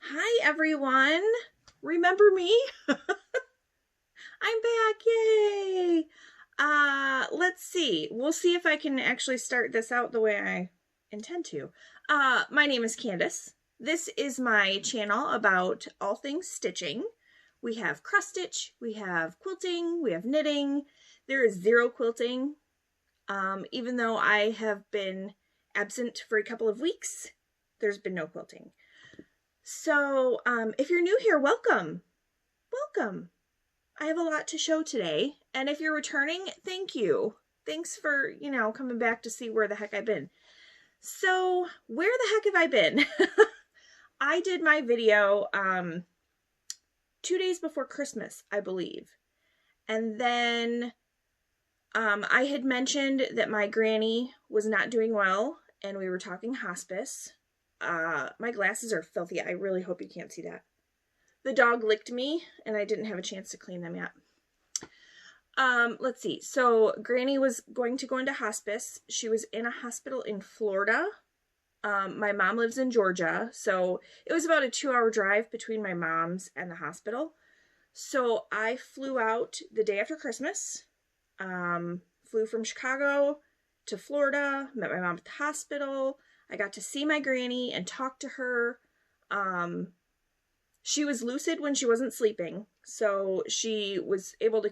Hi everyone. Remember me? I'm back. Yay. Let's see. We'll see if I can actually start this out the way I intend to. My name is Candace. This is my channel about all things stitching. We have cross stitch, we have quilting, we have knitting. There is zero quilting. Even though I have been absent for a couple of weeks, there's been no quilting. So, if you're new here, welcome. Welcome. I have a lot to show today, and if you're returning, thank you. Thanks for, coming back to see where the heck I've been. So, where the heck have I been? I did my video 2 days before Christmas, I believe. And then I had mentioned that my granny was not doing well, and we were talking hospice. My glasses are filthy. I really hope you can't see that. The dog licked me, and I didn't have a chance to clean them yet. Let's see. So, Granny was going to go into hospice. She was in a hospital in Florida. My mom lives in Georgia, so it was about a 2-hour drive between my mom's and the hospital. So, I flew out the day after Christmas. Flew from Chicago to Florida, met my mom at the hospital. I got to see my granny and talk to her. She was lucid when she wasn't sleeping, so she was able to,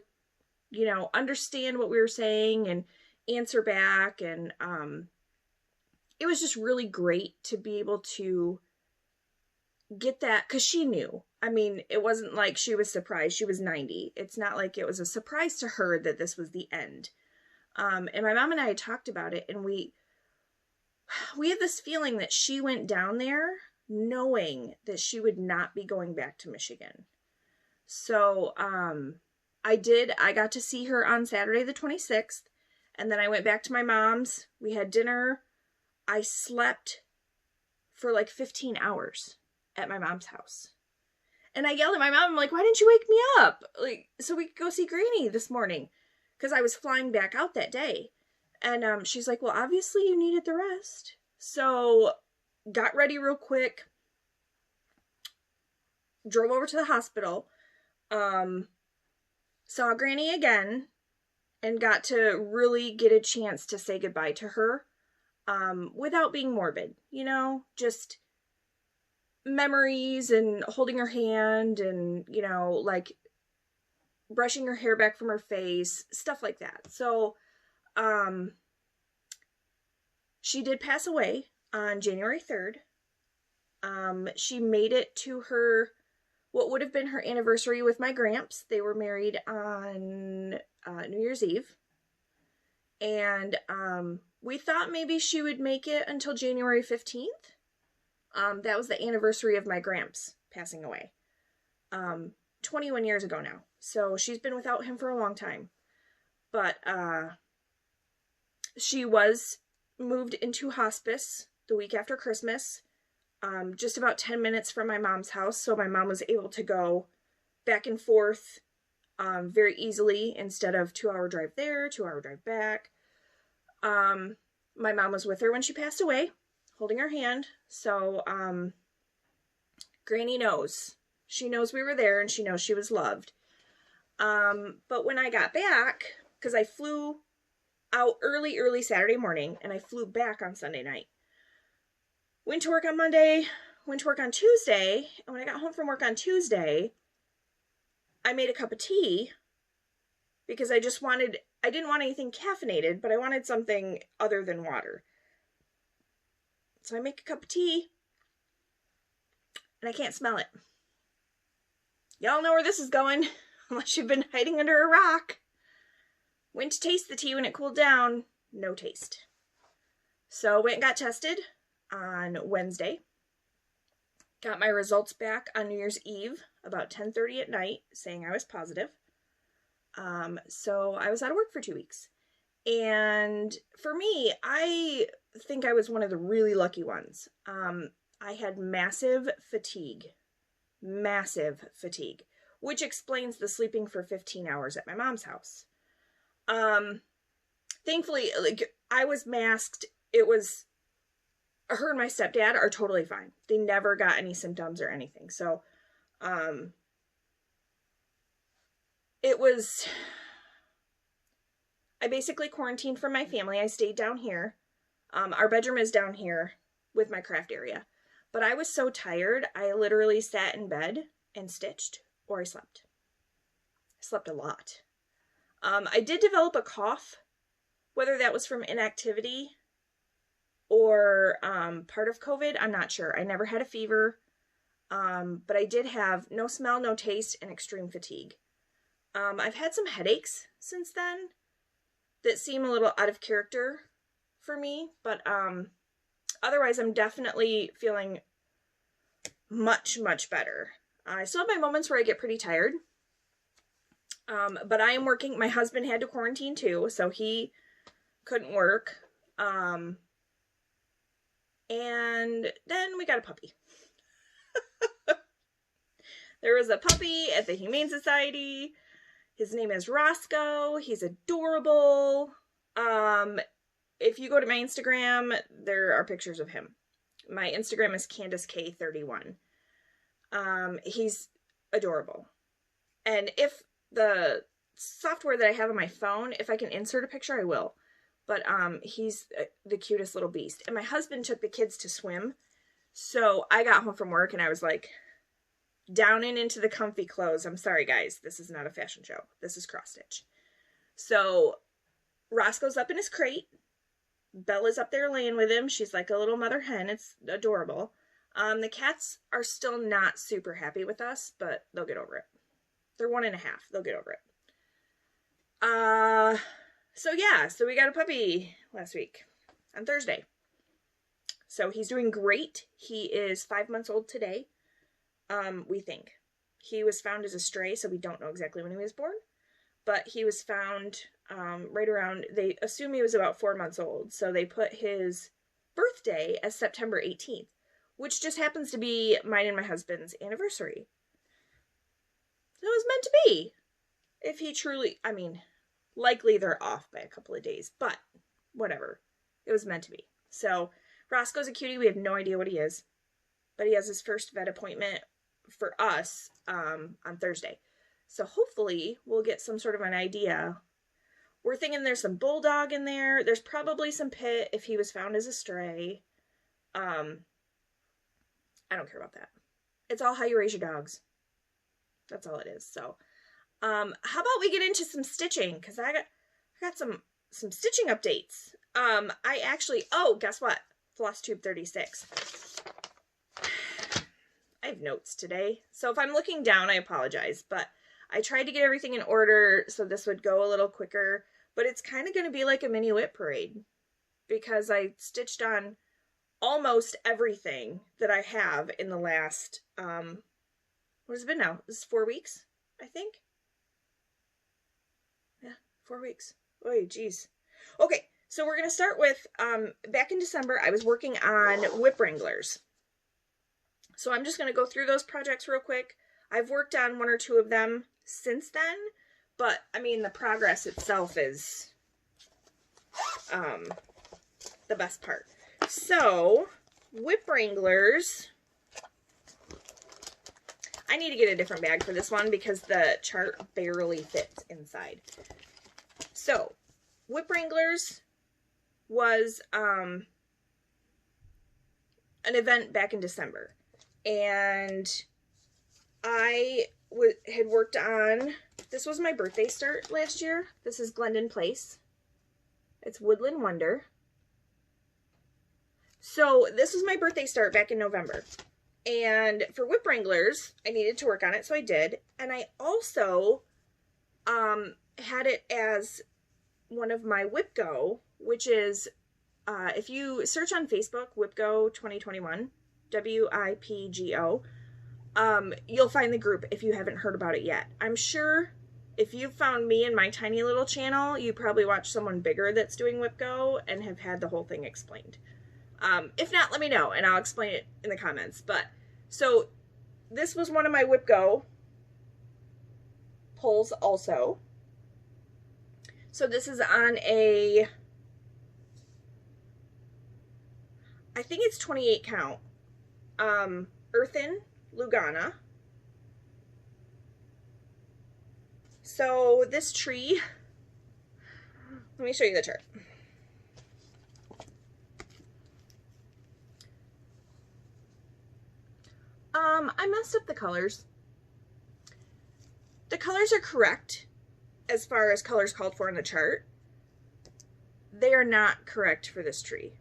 understand what we were saying and answer back, and it was just really great to be able to get that, because she knew. I mean, it wasn't like she was surprised. She was 90. It's not like it was a surprise to her that this was the end. And my mom and I had talked about it, and we had this feeling that she went down there knowing that she would not be going back to Michigan. So, I got to see her on Saturday the 26th, and then I went back to my mom's. We had dinner. I slept for like 15 hours at my mom's house. And I yelled at my mom, I'm like, why didn't you wake me up? Like, so we could go see Granny this morning. Because I was flying back out that day. And she's like, well, obviously you needed the rest. So, got ready real quick. Drove over to the hospital. Saw Granny again. And got to really get a chance to say goodbye to her. Without being morbid. Just memories and holding her hand and, like brushing her hair back from her face, stuff like that. So, she did pass away on January 3rd. She made it to what would have been her anniversary with my Gramps. They were married on New Year's Eve. And, we thought maybe she would make it until January 15th. That was the anniversary of my Gramps passing away. 21 years ago now. So she's been without him for a long time. But she was moved into hospice the week after Christmas. Just about 10 minutes from my mom's house. So my mom was able to go back and forth very easily instead of 2-hour drive there, 2-hour drive back. My mom was with her when she passed away, holding her hand. So, Granny knows. She knows we were there, and she knows she was loved. But when I got back, because I flew out early Saturday morning, and I flew back on Sunday night. Went to work on Monday, went to work on Tuesday, and when I got home from work on Tuesday, I made a cup of tea, because I didn't want anything caffeinated, but I wanted something other than water. So I make a cup of tea, and I can't smell it. Y'all know where this is going, unless you've been hiding under a rock. Went to taste the tea when it cooled down, no taste. So went and got tested on Wednesday. Got my results back on New Year's Eve, about 10:30 at night, saying I was positive. So I was out of work for 2 weeks. And for me, I think I was one of the really lucky ones. I had massive fatigue, which explains the sleeping for 15 hours at my mom's house. Thankfully, like, I was masked. It was her and my stepdad are totally fine. They never got any symptoms or anything. So, it was, I basically quarantined from my family. I stayed down here. Our bedroom is down here with my craft area. But I was so tired, I literally sat in bed and stitched, or I slept. I slept a lot. I did develop a cough, whether that was from inactivity or part of COVID, I'm not sure. I never had a fever, but I did have no smell, no taste, and extreme fatigue. I've had some headaches since then that seem a little out of character for me, but otherwise I'm definitely feeling much, much better. I still have my moments where I get pretty tired, but I am working. My husband had to quarantine too, so he couldn't work. And then we got a puppy. There was a puppy at the Humane Society. His name is Roscoe. He's adorable. If you go to my Instagram, there are pictures of him. My Instagram is CandiceK31. He's adorable. And if the software that I have on my phone, if I can insert a picture, I will. But he's the cutest little beast. And my husband took the kids to swim. So I got home from work and I was like, down and into the comfy clothes. I'm sorry, guys. This is not a fashion show. This is cross stitch. So Roscoe's up in his crate. Bella's up there laying with him. She's like a little mother hen. It's adorable. The cats are still not super happy with us, but they'll get over it. They're 1.5. They'll get over it. So yeah, so we got a puppy last week on Thursday. So he's doing great. He is 5 months old today. We think. He was found as a stray, so we don't know exactly when he was born. But he was found right around, they assume he was about 4 months old. So they put his birthday as September 18th, which just happens to be mine and my husband's anniversary. So it was meant to be. If he truly, I mean, likely they're off by a couple of days, but whatever. It was meant to be. So Roscoe's a cutie. We have no idea what he is, but he has his first vet appointment for us on Thursday. So hopefully we'll get some sort of an idea. We're thinking there's some bulldog in there. There's probably some pit if he was found as a stray. I don't care about that. It's all how you raise your dogs. That's all it is. So, how about we get into some stitching? Because I got some stitching updates. I actually, oh, guess what? Flosstube 36. I have notes today. So if I'm looking down, I apologize. But I tried to get everything in order so this would go a little quicker. But it's kind of going to be like a mini whip parade. Because I stitched on almost everything that I have in the last, what has it been now? This is 4 weeks, I think. Yeah, 4 weeks. Oy, geez. Okay, so we're going to start with, back in December, I was working on whip wranglers. So I'm just going to go through those projects real quick. I've worked on 1 or 2 of them since then, but, I mean, the progress itself is, the best part. So, whip wranglers, I need to get a different bag for this one because the chart barely fits inside. So, whip wranglers was an event back in December. And I had worked on, this was my birthday start last year. This is Glendon Place. It's Woodland Wonder. So this was my birthday start back in November. And for whip wranglers, I needed to work on it, so I did. And I also had it as one of my Whip Go, which is, if you search on Facebook, Whip Go 2021, WIPGO, you'll find the group if you haven't heard about it yet. I'm sure if you found me in my tiny little channel, you probably watched someone bigger that's doing Whip Go and have had the whole thing explained. If not, let me know and I'll explain it in the comments. But so this was one of my Whip Go pulls also. So this is on a I think it's 28 count, Earthen Lugana. So this tree, let me show you the chart. I messed up the colors. The colors are correct as far as colors called for in the chart. They are not correct for this tree.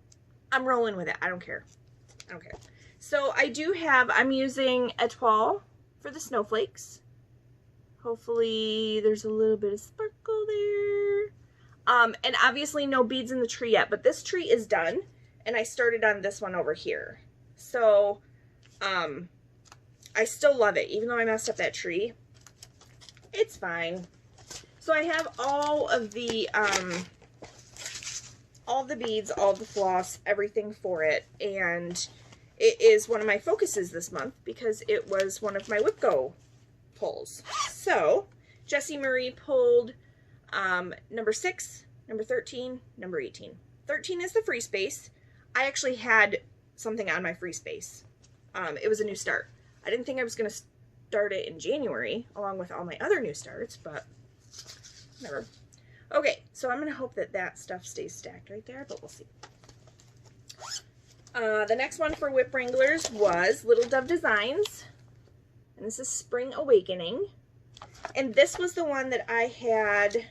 I'm rolling with it. I don't care. I don't care. So I do have, I'm using Etoile for the snowflakes. Hopefully there's a little bit of sparkle there. And obviously no beads in the tree yet, but this tree is done. And I started on this one over here. So, I still love it, even though I messed up that tree. It's fine. So I have all of the beads, all the floss, everything for it. And it is one of my focuses this month because it was one of my WhipGo pulls. So Jessie Marie pulled number 6, number 13, number 18. 13 is the free space. I actually had something on my free space. It was a new start. I didn't think I was going to start it in January along with all my other new starts, but whatever. Okay, so I'm going to hope that that stuff stays stacked right there, but we'll see. The next one for Whip Wranglers was Little Dove Designs, and this is Spring Awakening. And this was the one that I had.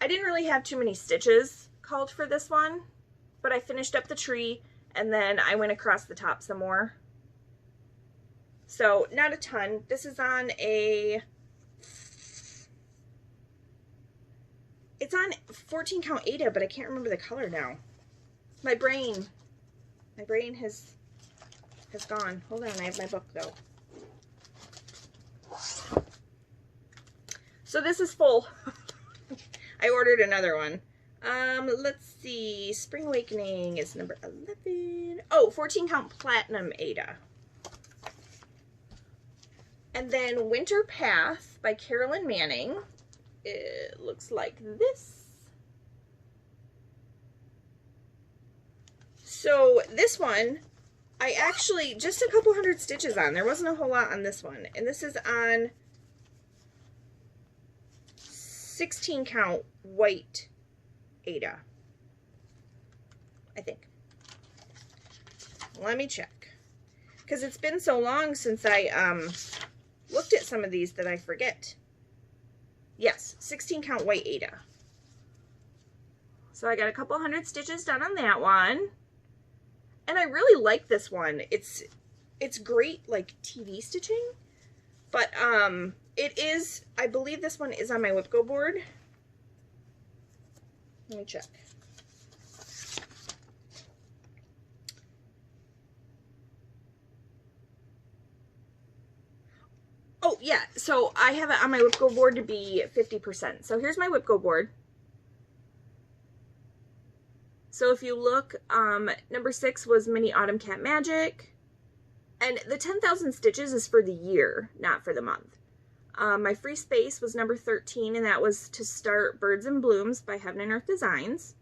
I didn't really have too many stitches called for this one, but I finished up the tree and then I went across the top some more. So not a ton. This is on a, it's on 14 count Ada, but I can't remember the color now. My brain has gone. Hold on, I have my book though. So this is full. I ordered another one. Let's see. Spring Awakening is number 11. Oh, 14 count Platinum Ada. And then Winter Path by Carolyn Manning. It looks like this. So this one, I actually, just a couple hundred stitches on. There wasn't a whole lot on this one. And this is on 16 count white Ada, I think. Let me check. Because it's been so long since I looked at some of these that I forget. Yes, 16 count white Ada. So I got a couple hundred stitches done on that one. And I really like this one. It's great like TV stitching. But it is, I believe this one is on my WhipGo board. Let me check. Oh, yeah. So I have it on my WhipGo board to be 50%. So here's my WhipGo board. So if you look, number 6 was Mini Autumn Cat Magic. And the 10,000 stitches is for the year, not for the month. My free space was number 13, and that was to start Birds and Blooms by Heaven and Earth Designs.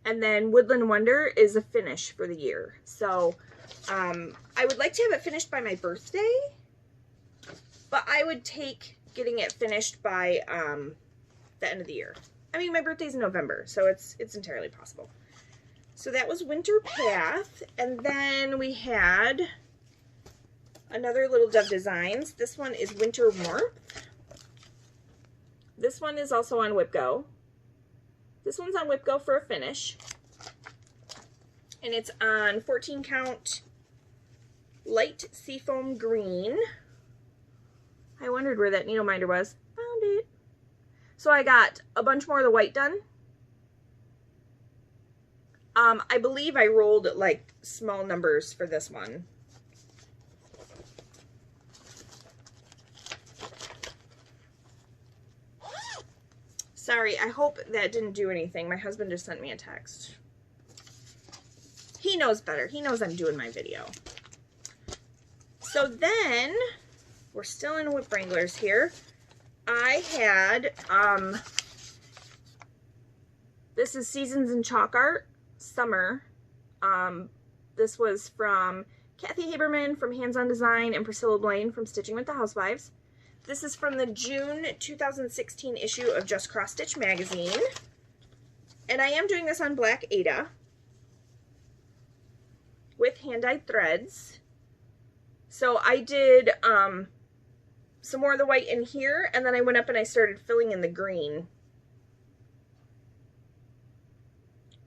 And then Woodland Wonder is a finish for the year. So I would like to have it finished by my birthday, but I would take getting it finished by the end of the year. I mean, my birthday's in November, so it's entirely possible. So that was Winter Path, and then we had another Little Dove Designs. This one is Winter Warmth. This one is also on WhipGo. This one's on WhipGo for a finish. And it's on 14 count light seafoam green. I wondered where that needle minder was. Found it. So I got a bunch more of the white done. I believe I rolled like small numbers for this one. Sorry, I hope that didn't do anything. My husband just sent me a text. He knows better. He knows I'm doing my video. So then, we're still in Whip Wranglers here. I had This is Seasons in Chalk Art, Summer. This was from Kathy Haberman from Hands On Design and Priscilla Blaine from Stitching with the Housewives. This is from the June 2016 issue of Just Cross Stitch magazine. And I am doing this on black Aida with hand-dyed threads. So I did some more of the white in here, and then I went up and I started filling in the green.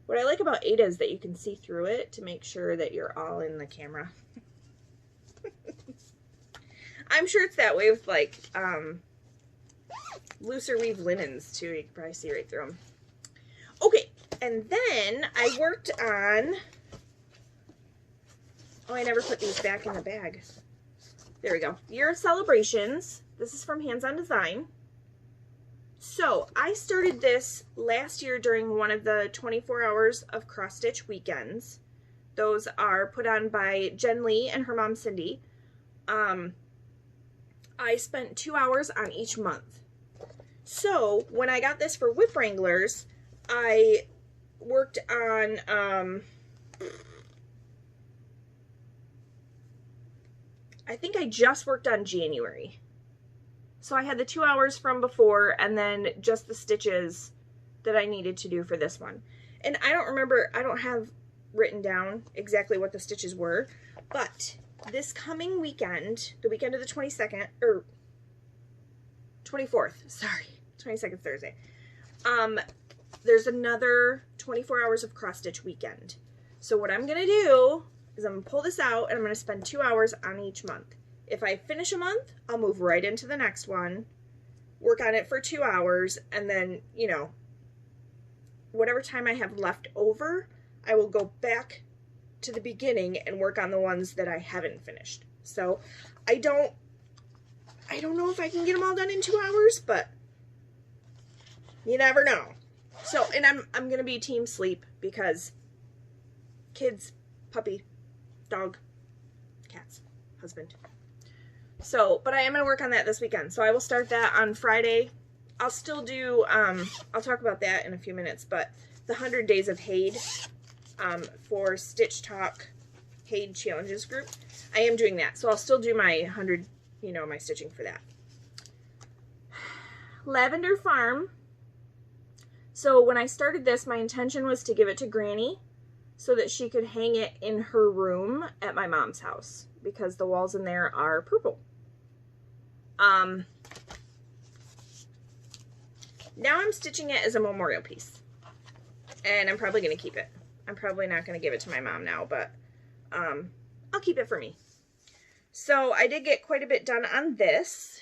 What I like about Aida is that you can see through it to make sure that you're all in the camera. I'm sure it's that way with like looser weave linens too. You can probably see right through them. Okay, and then I worked on, oh, I never put these back in the bag. There we go. Year of Celebrations. This is from Hands On Design. So I started this last year during one of the 24 hours of cross stitch weekends. Those are put on by Jen Lee and her mom Cindy. I spent 2 hours on each month. So when I got this for Whip Wranglers, I worked on I think I just worked on January. So I had the 2 hours from before and then just the stitches that I needed to do for this one. And I don't remember, I don't have written down exactly what the stitches were, but this coming weekend, the weekend of the 22nd, or 24th, sorry, 22nd Thursday, there's another 24 hours of cross stitch weekend. So what I'm going to do is I'm going to pull this out and I'm going to spend 2 hours on each month. If I finish a month, I'll move right into the next one, work on it for 2 hours, and then, you know, whatever time I have left over, I will go back to the beginning and work on the ones that I haven't finished. So I don't know if I can get them all done in 2 hours, but you never know. So, and I'm going to be team sleep because kids, puppy, dog, cats, husband. So, but I am going to work on that this weekend. So I will start that on Friday. I'll still do, I'll talk about that in a few minutes, but the 100 Days of HAED for Stitch Talk HAED Challenges group, I am doing that. So I'll still do my 100, you know, my stitching for that. Lavender Farm. So when I started this, my intention was to give it to Granny so that she could hang it in her room at my mom's house because the walls in there are purple. Now I'm stitching it as a memorial piece, and I'm probably going to keep it. I'm probably not going to give it to my mom now, but I'll keep it for me. So I did get quite a bit done on this.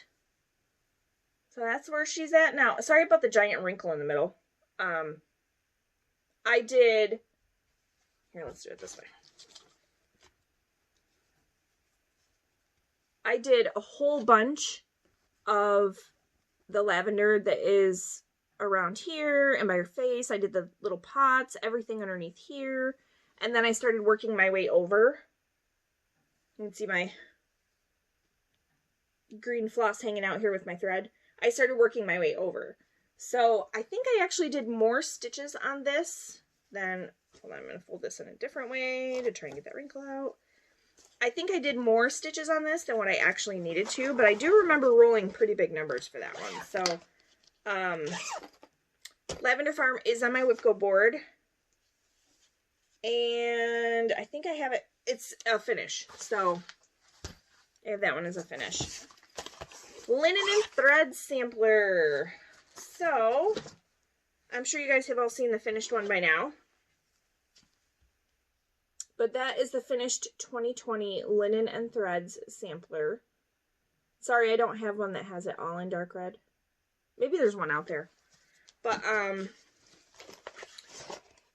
So that's where she's at now. Sorry about the giant wrinkle in the middle. I did, here, let's do it this way. I did a whole bunch of the lavender that is around here and by her face. I did the little pots, everything underneath here. And then I started working my way over. You can see my green floss hanging out here with my thread. I started working my way over. So I think I actually did more stitches on this than, hold on, I'm going to fold this in a different way to try and get that wrinkle out. I think I did more stitches on this than what I actually needed to, but I do remember rolling pretty big numbers for that one. So, Lavender Farm is on my Whipco board, and I think I have it, it's a finish, so I have that one as a finish. Linen and Thread Sampler. So, I'm sure you guys have all seen the finished one by now. But that is the finished 2020 Linen and Threads Sampler. Sorry, I don't have one that has it all in dark red. Maybe there's one out there. But,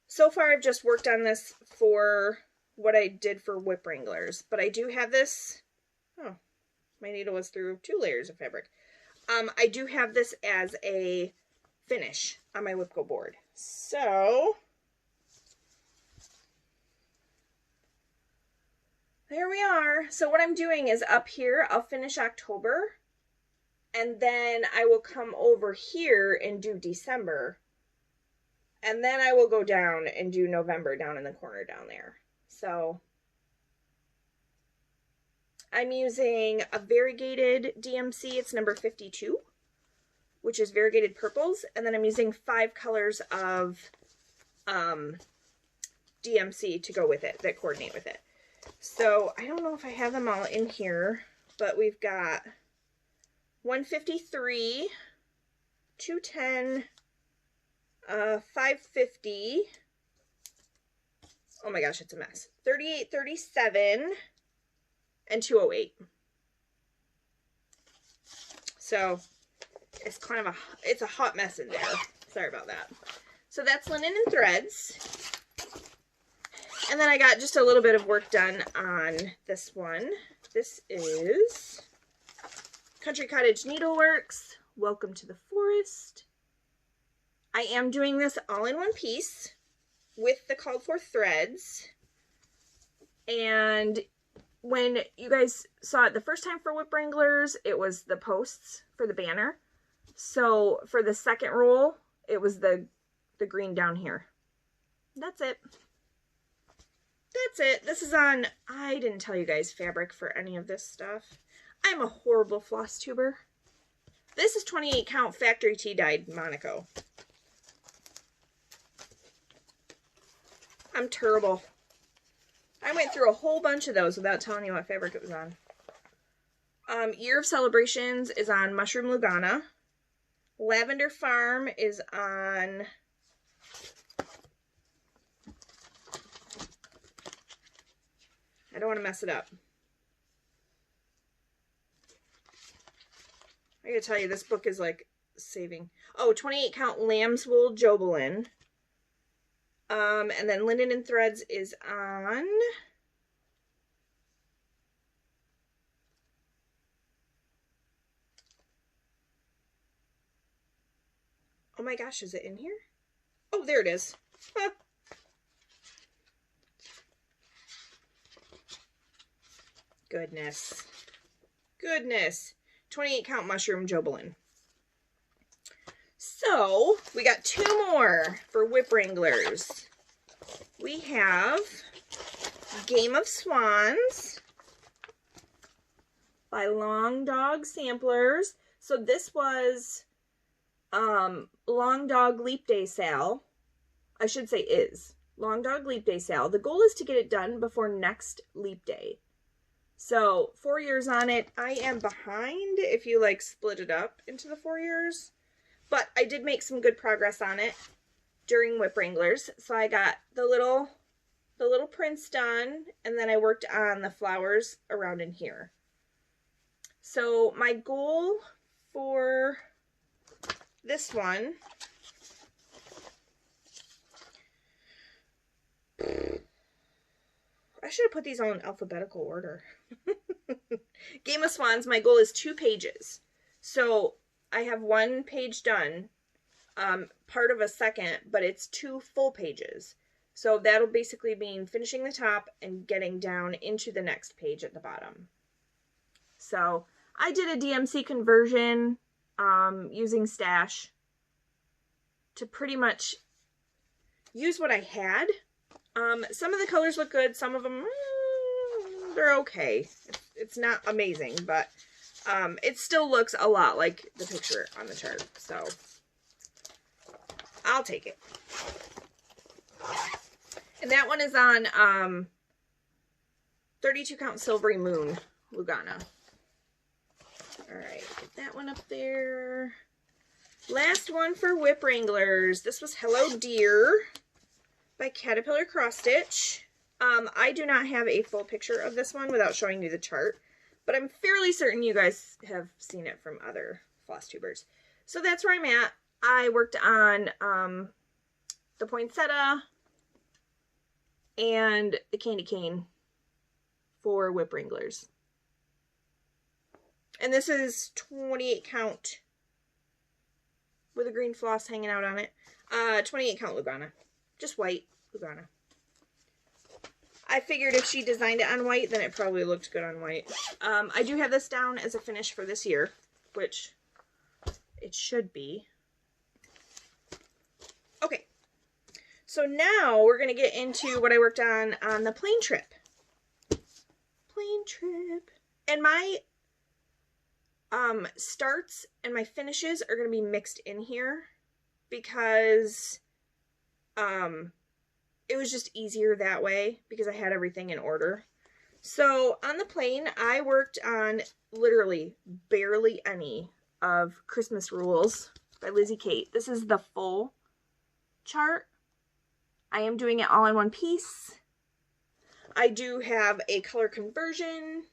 so far I've just worked on this for what I did for Whip Wranglers. But I do have this, oh, my needle was through 2 layers of fabric. I do have this as a finish on my Whipco board. So, there we are. So what I'm doing is up here, I'll finish October, and then I will come over here and do December, And then I will go down and do November down in the corner down there. So I'm using a variegated DMC. It's number 52, which is variegated purples. And then I'm using 5 colors of DMC to go with it, that coordinate with it. So I don't know if I have them all in here, but we've got 153, 210, 550. Oh my gosh, it's a mess. 3837 and 208. So it's kind of it's a hot mess in there. Sorry about that. So that's linen and threads. And then I got just a little bit of work done on this one. This is Country Cottage Needleworks. Welcome to the Forest. I am doing this all in one piece with the called for threads. And when you guys saw it the first time for Whip Wranglers, it was the posts for the banner. So for the second roll, it was the green down here. That's it. That's it. This is on, I didn't tell you guys fabric for any of this stuff. I'm a horrible floss tuber. This is 28 count factory tea dyed Monaco. I'm terrible. I went through a whole bunch of those without telling you what fabric it was on. Year of Celebrations is on Mushroom Lugana. Lavender Farm is on I don't want to mess it up. I gotta tell you, this book is like saving. Oh, 28 count Lamb's Wool Jobelin. And then Linen and Threads is on oh my gosh, is it in here? Oh, there it is. Huh. Goodness. Goodness. 28 count Mushroom Jobelin. So, we got 2 more for Whip Wranglers. We have Game of Swans by Long Dog Samplers. So this was Long Dog Leap Day sale. I should say is. Long Dog Leap Day sale. The goal is to get it done before next Leap Day. So 4 years on it. I am behind if you like split it up into the 4 years. But I did make some good progress on it during Whip Wranglers. So I got the little prints done, and then I worked on the flowers around in here. So my goal for this one, I should have put these all in alphabetical order. Game of Swans, my goal is 2 pages. So I have 1 page done, part of a second, but it's 2 full pages. So that'll basically mean finishing the top and getting down into the next page at the bottom. So I did a DMC conversion using Stash to pretty much use what I had. Some of the colors look good. Some of them, they're okay. It's not amazing, but it still looks a lot like the picture on the chart. So I'll take it. And that one is on 32 count Silvery Moon Lugana. Alright, get that one up there. Last one for Whip Wranglers. This was Hello Dear by Caterpillar Cross Stitch. I do not have a full picture of this one without showing you the chart, but I'm fairly certain you guys have seen it from other floss tubers. So that's where I'm at. I worked on the poinsettia and the candy cane for Whip Wranglers. And this is 28 count with a green floss hanging out on it. 28 count Lugana. Just white Lugana. I figured if she designed it on white, then it probably looked good on white. I do have this down as a finish for this year, which it should be. Okay, So now we're going to get into what I worked on the plane trip. Plane trip. And my starts and my finishes are going to be mixed in here because it was just easier that way because I had everything in order. So on the plane, I worked on literally barely any of Christmas Rules by Lizzie Kate. This is the full chart. I am doing it all in one piece. I do have a color conversion.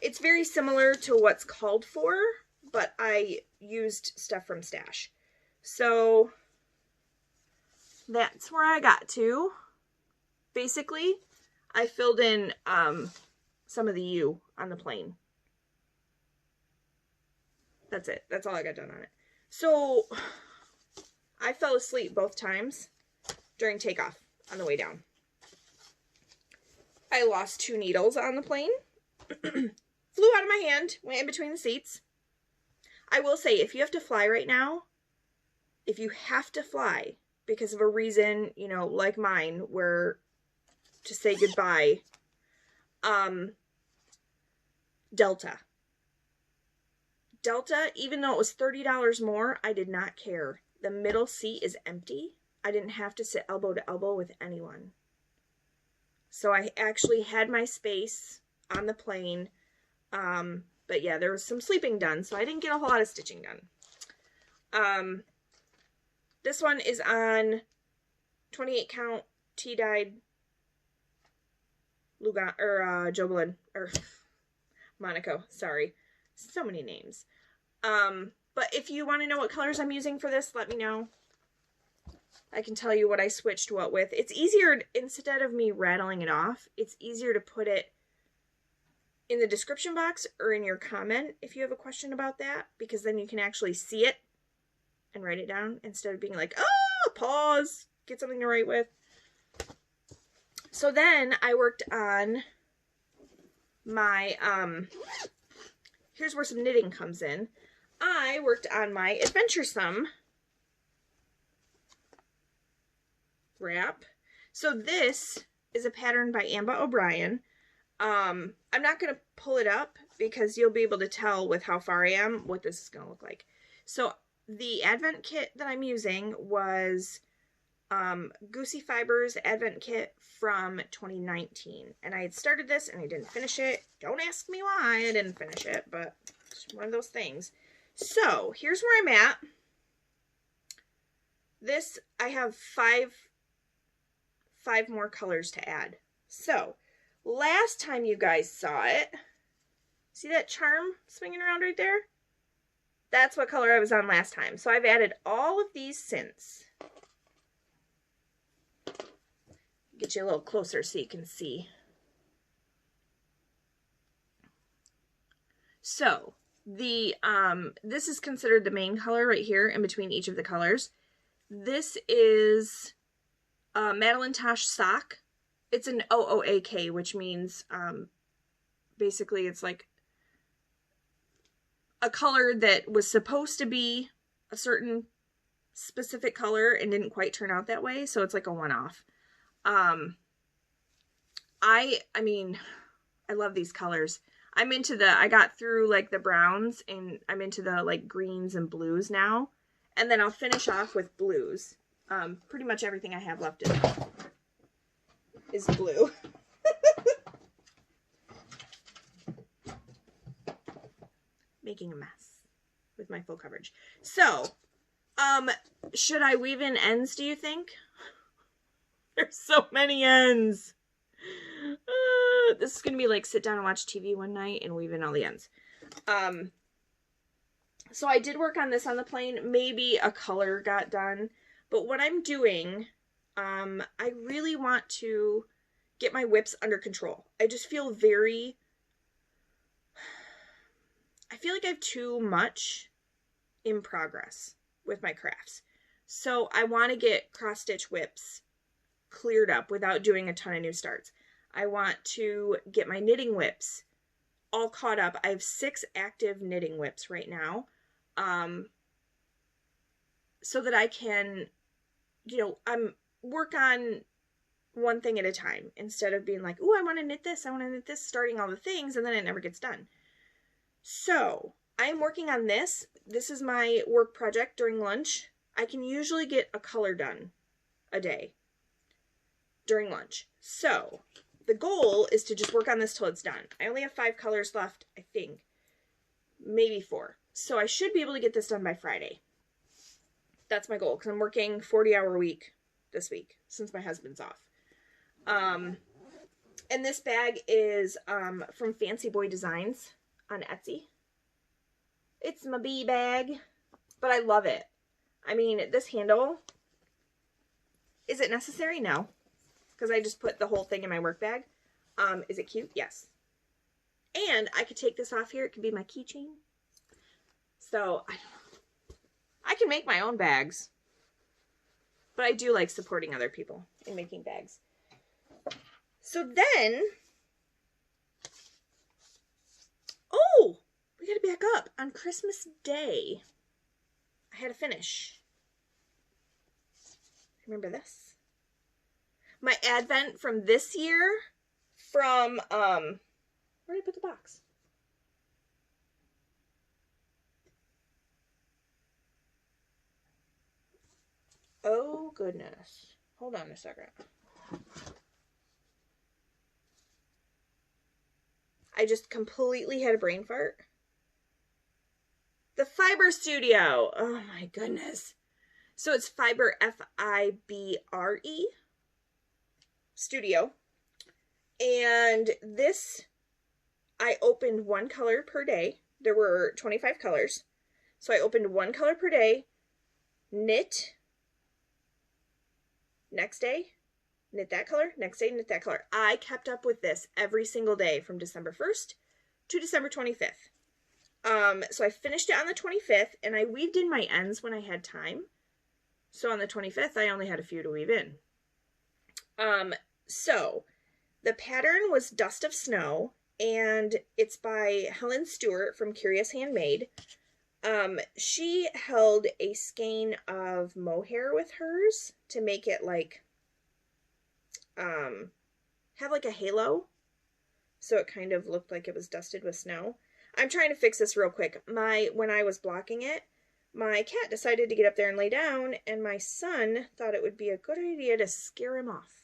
It's very similar to what's called for, but I used stuff from Stash. So that's where I got to. Basically, I filled in some of the U on the plane. That's it. That's all I got done on it. So I fell asleep both times during takeoff on the way down. I lost 2 needles on the plane. Flew out of my hand, went in between the seats. I will say, if you have to fly right now, if you have to fly because of a reason, you know, like mine, where to say goodbye, Delta, even though it was $30 more, I did not care. The middle seat is empty. I didn't have to sit elbow to elbow with anyone. So I actually had my space on the plane. But yeah, there was some sleeping done, so I didn't get a whole lot of stitching done. This one is on 28 count tea-dyed Lugan, or Jovelin, or Monaco, sorry. So many names. But if you want to know what colors I'm using for this, let me know. I can tell you what I switched what with. It's easier, instead of me rattling it off, it's easier to put it in the description box or in your comment if you have a question about that, because then you can actually see it and write it down instead of being like, oh, pause, get something to write with. So then I worked on my, here's where some knitting comes in. I worked on my Adventuresome wrap. So this is a pattern by Amba O'Brien. I'm not going to pull it up because you'll be able to tell with how far I am what this is going to look like. So the advent kit that I'm using was Goosey Fibers advent kit from 2019. And I had started this and I didn't finish it. Don't ask me why I didn't finish it, but it's one of those things. So here's where I'm at. This, I have five more colors to add. So last time you guys saw it, see that charm swinging around right there? That's what color I was on last time. So I've added all of these since. Get you a little closer so you can see. So the this is considered the main color right here in between each of the colors. This is Madeline Tosh Sock. It's an OOAK, which means basically it's like a color that was supposed to be a certain specific color and didn't quite turn out that way, so it's like a one-off. I mean, I love these colors. I'm into the, I got through like the browns and I'm into the like greens and blues now. And then I'll finish off with blues. Pretty much everything I have left is blue. Making a mess with my full coverage. So, should I weave in ends, do you think? There's so many ends. This is going to be like sit down and watch TV one night and weave in all the ends. So I did work on this on the plane. Maybe a color got done. But what I'm doing, I really want to get my whips under control. I just feel very... I feel like I have too much in progress with my crafts. So I want to get cross-stitch whips cleared up without doing a ton of new starts. I want to get my knitting whips all caught up. I have 6 active knitting whips right now. So that I can you know, I'm work on one thing at a time instead of being like, oh, I want to knit this, I want to knit this, starting all the things, and then it never gets done. So I'm working on this. This is my work project during lunch. I can usually get a color done a day during lunch. So the goal is to just work on this till it's done. I only have 5 colors left, I think. Maybe 4. So I should be able to get this done by Friday. That's my goal, because I'm working 40-hour week this week since my husband's off. And this bag is from Fancy Boy Designs on Etsy. It's my bee bag, but I love it. I mean, this handle, is it necessary? No, because I just put the whole thing in my work bag. Is it cute? Yes. And I could take this off here. It could be my keychain. So, I can make my own bags, but I do like supporting other people in making bags. So then, oh, we got to back up. On Christmas Day, I had to finish. Remember this? My Advent from this year from, where did I put the box? Oh, goodness. Hold on a second. I just completely had a brain fart. The Fiber Studio. Oh my goodness. So it's Fiber, F-I-B-R-E Studio. And this, I opened 1 color per day. There were 25 colors. So I opened 1 color per day, knit, next day, knit that color, next day, knit that color. I kept up with this every single day from December 1st to December 25th. So I finished it on the 25th, and I weaved in my ends when I had time. So on the 25th, I only had a few to weave in. So the pattern was Dust of Snow, and it's by Helen Stewart from Curious Handmade. She held a skein of mohair with hers to make it like, have like a halo. So it kind of looked like it was dusted with snow. I'm trying to fix this real quick. When I was blocking it, my cat decided to get up there and lay down, and my son thought it would be a good idea to scare him off.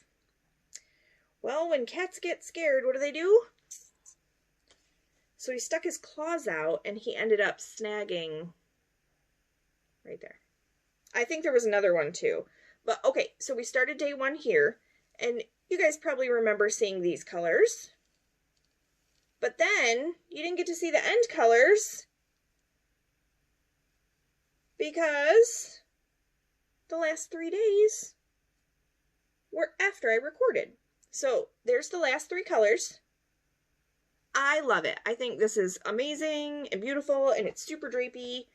Well, when cats get scared, what do? So he stuck his claws out, and he ended up snagging right there. I think there was another one too. But okay, so we started day 1 here, and you guys probably remember seeing these colors. But then you didn't get to see the end colors because the last 3 days were after I recorded. So there's the last 3 colors. I love it. I think this is amazing and beautiful, and it's super drapey.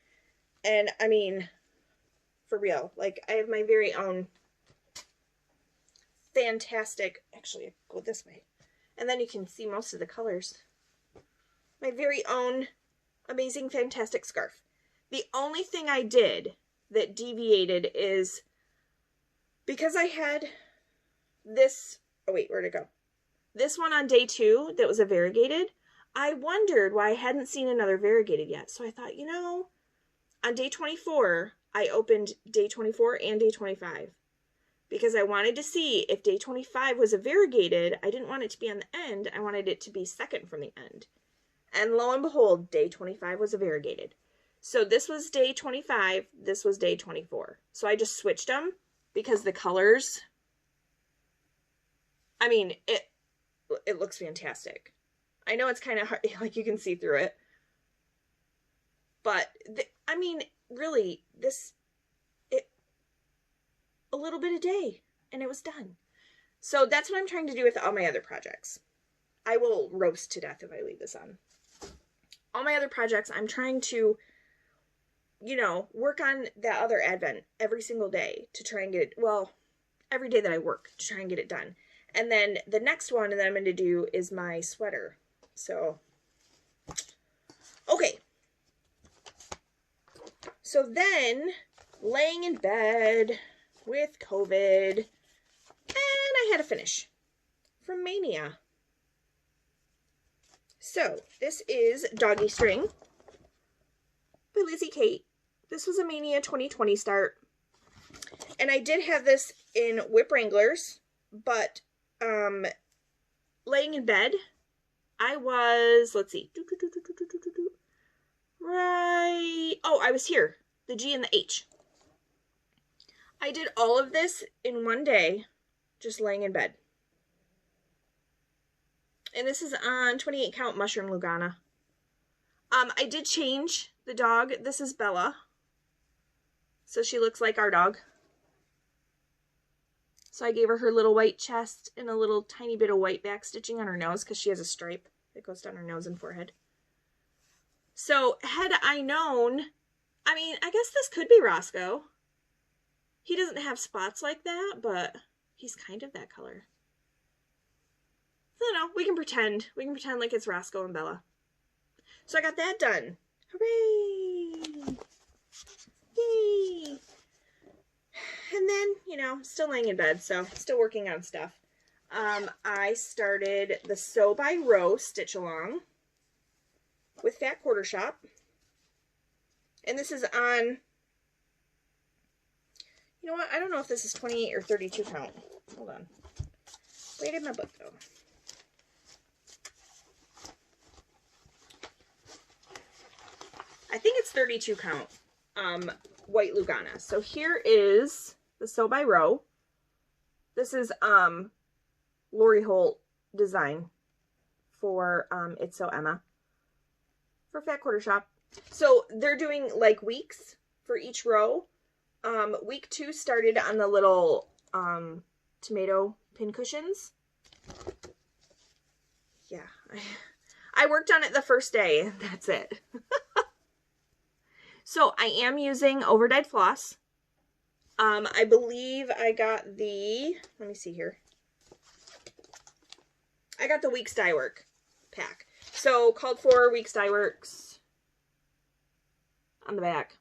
And I mean, for real, like I have my very own fantastic, actually I go this way, and then you can see most of the colors. My very own amazing, fantastic scarf. The only thing I did that deviated is because I had this, oh wait, where'd it go? This one on day 2 that was a variegated. I wondered why I hadn't seen another variegated yet. So I thought, you know, on day 24, I opened day 24 and day 25. Because I wanted to see if day 25 was a variegated. I didn't want it to be on the end. I wanted it to be second from the end. And lo and behold, day 25 was a variegated. So this was day 25, this was day 24. So I just switched them because the colors, I mean, it looks fantastic. I know it's kind of hard, like you can see through it. But, I mean, really, a little bit a day, and it was done. So that's what I'm trying to do with all my other projects. I will roast to death if I leave this on. All my other projects, I'm trying to, you know, work on that other Advent every single day to try and get it, well, every day that I work to try and get it done. And then the next one that I'm going to do is my sweater. So, okay. So then, laying in bed, with COVID, and I had to finish from Mania. So this is Doggy String by Lizzie Kate. This was a Mania 2020 start, and I did have this in Whip Wranglers, but laying in bed, I was, let's see, right, oh, I was here, the G and the H. I did all of this in one day, just laying in bed. And this is on 28 count Mushroom Lugana. I did change the dog. This is Bella. So she looks like our dog. So I gave her little white chest and a little tiny bit of white back stitching on her nose because she has a stripe that goes down her nose and forehead. So had I known, I mean, I guess this could be Roscoe. He doesn't have spots like that, but he's kind of that color. So no, we can pretend. We can pretend like it's Roscoe and Bella. So I got that done. Hooray! Yay! And then, you know, still laying in bed, so still working on stuff. I started the Sew by Row Stitch Along with Fat Quarter Shop. And this is on, you know what, I don't know if this is 28 or 32 count. Hold on. Where did my book go? I think it's 32 count, white Lugana. So here is the Sew by Row. This is Lori Holt design for It's So Emma for Fat Quarter Shop. So they're doing like weeks for each row. Week 2 started on the little tomato pin cushions. Yeah, I worked on it the first day. That's it. So I am using overdyed floss. I believe I got the, let me see here. I got the Weeks Dye Work pack. So called for Weeks Dye Works on the back.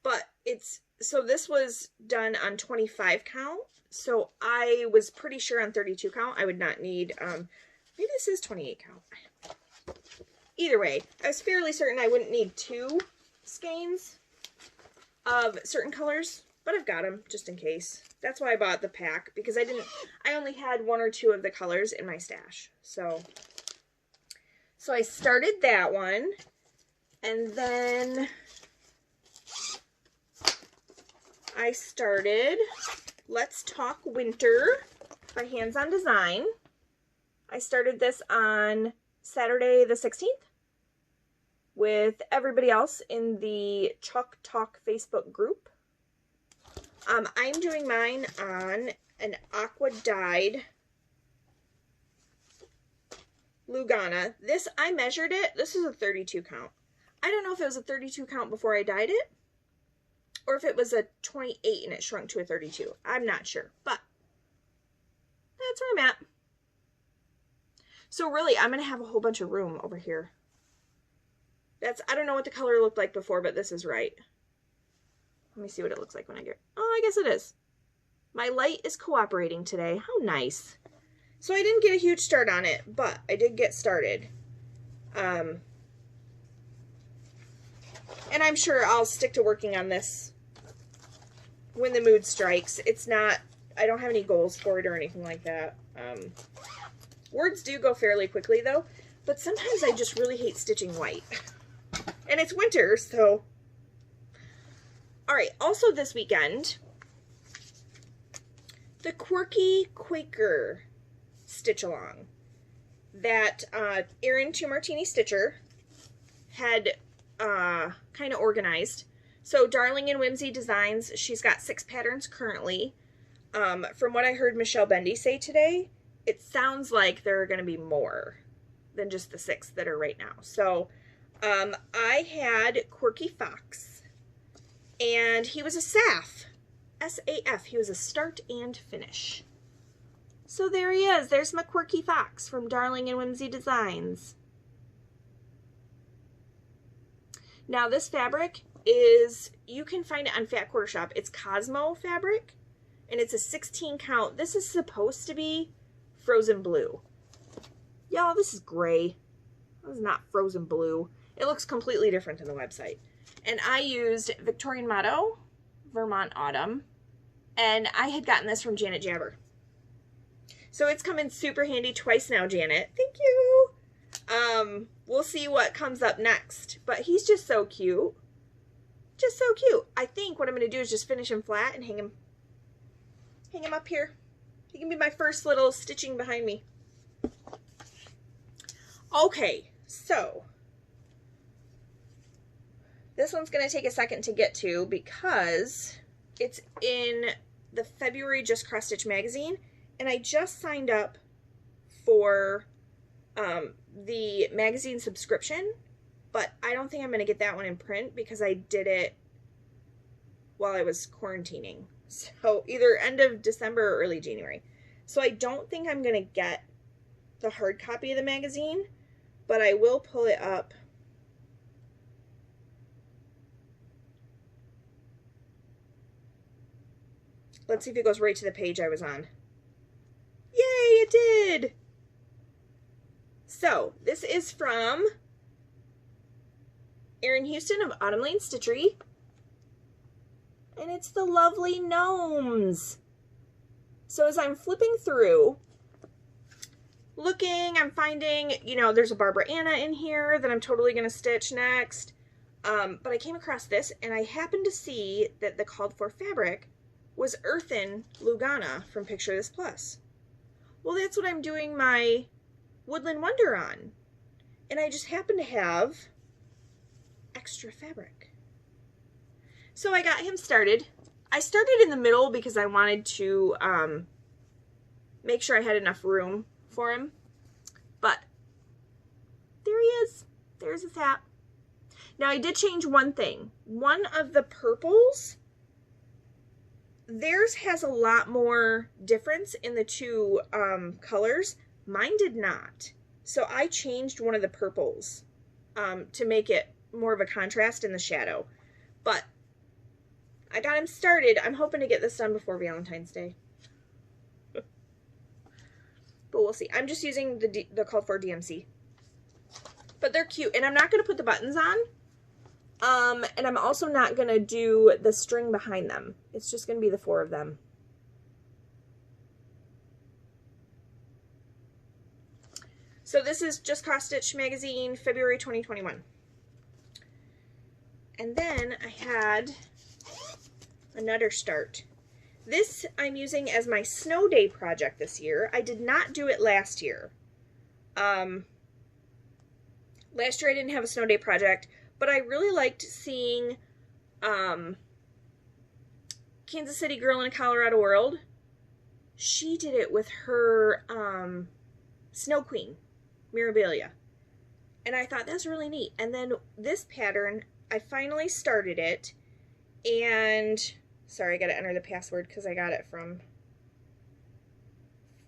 But it's, so this was done on 25 count. So I was pretty sure on 32 count I would not need, maybe this is 28 count. Either way, I was fairly certain I wouldn't need 2 skeins of certain colors, but I've got them just in case. That's why I bought the pack, because I only had 1 or 2 of the colors in my stash. So I started that one, and then I started Let's Talk Winter by Hands On Design. I started this on Saturday the 16th with everybody else in the Chalk Talk Facebook group. I'm doing mine on an aqua dyed Lugana. This, I measured it. This is a 32 count. I don't know if it was a 32 count before I dyed it, or if it was a 28 and it shrunk to a 32. I'm not sure, but that's where I'm at. So really, I'm going to have a whole bunch of room over here. That's, I don't know what the color looked like before, but this is right. Let me see what it looks like when I get, oh, I guess it is. My light is cooperating today. How nice. So I didn't get a huge start on it, but I did get started. And I'm sure I'll stick to working on this when the mood strikes. It's not, I don't have any goals for it or anything like that. Words do go fairly quickly though, but sometimes I just really hate stitching white. And it's winter, so. Alright, also this weekend, the Quirky Quaker Stitch Along that Erin 2 Martini Stitcher had kind of organized. So Darling and Whimsy Designs, she's got 6 patterns currently. From what I heard Michelle Bendy say today, it sounds like there are going to be more than just the 6 that are right now. So I had Quirky Fox, and he was a SAF. S-A-F. He was a start and finish. So there he is. There's my Quirky Fox from Darling and Whimsy Designs. Now this fabric is, you can find it on Fat Quarter Shop. It's Cosmo fabric, and it's a 16 count. This is supposed to be frozen blue. Y'all, this is gray. This is not frozen blue. It looks completely different than the website. And I used Victorian Motto, Vermont Autumn, and I had gotten this from Janet Jabber. So it's come in super handy twice now, Janet. Thank you. We'll see what comes up next, but he's just so cute. Just so cute. I think what I'm going to do is just finish him flat and hang him up here. He can be my first little stitching behind me. Okay, so this one's going to take a second to get to because it's in the February Just Cross Stitch magazine, and I just signed up for the magazine subscription, but I don't think I'm going to get that one in print because I did it while I was quarantining. So either end of December or early January. So I don't think I'm going to get the hard copy of the magazine, but I will pull it up. Let's see if it goes right to the page I was on. Yay, it did! So, this is from Erin Houston of Autumn Lane Stitchery. And it's the lovely gnomes. So as I'm flipping through, looking, I'm finding, you know, there's a Barbara Anna in here that I'm totally going to stitch next. But I came across this, and I happened to see that the called for fabric was Earthen Lugana from Picture This Plus. Well, that's what I'm doing my Woodland Wonder on. And I just happen to have extra fabric. So I got him started. I started in the middle because I wanted to make sure I had enough room for him. But there he is. There's his hat. Now I did change one thing. One of the purples, theirs has a lot more difference in the two colors. Mine did not. So I changed one of the purples to make it more of a contrast in the shadow. But I got him started. I'm hoping to get this done before Valentine's Day. But we'll see. I'm just using the called for DMC. But they're cute. And I'm not going to put the buttons on. And I'm also not going to do the string behind them. It's just going to be the 4 of them. So this is Just Cross Stitch magazine, February 2021. And then I had another start. This I'm using as my snow day project this year. I did not do it last year. Last year I didn't have a snow day project, but I really liked seeing Kansas City Girl in a Colorado World. She did it with her Snow Queen, Mirabilia. And I thought that's really neat. And then this pattern, I finally started it. And, sorry, I got to enter the password because I got it from,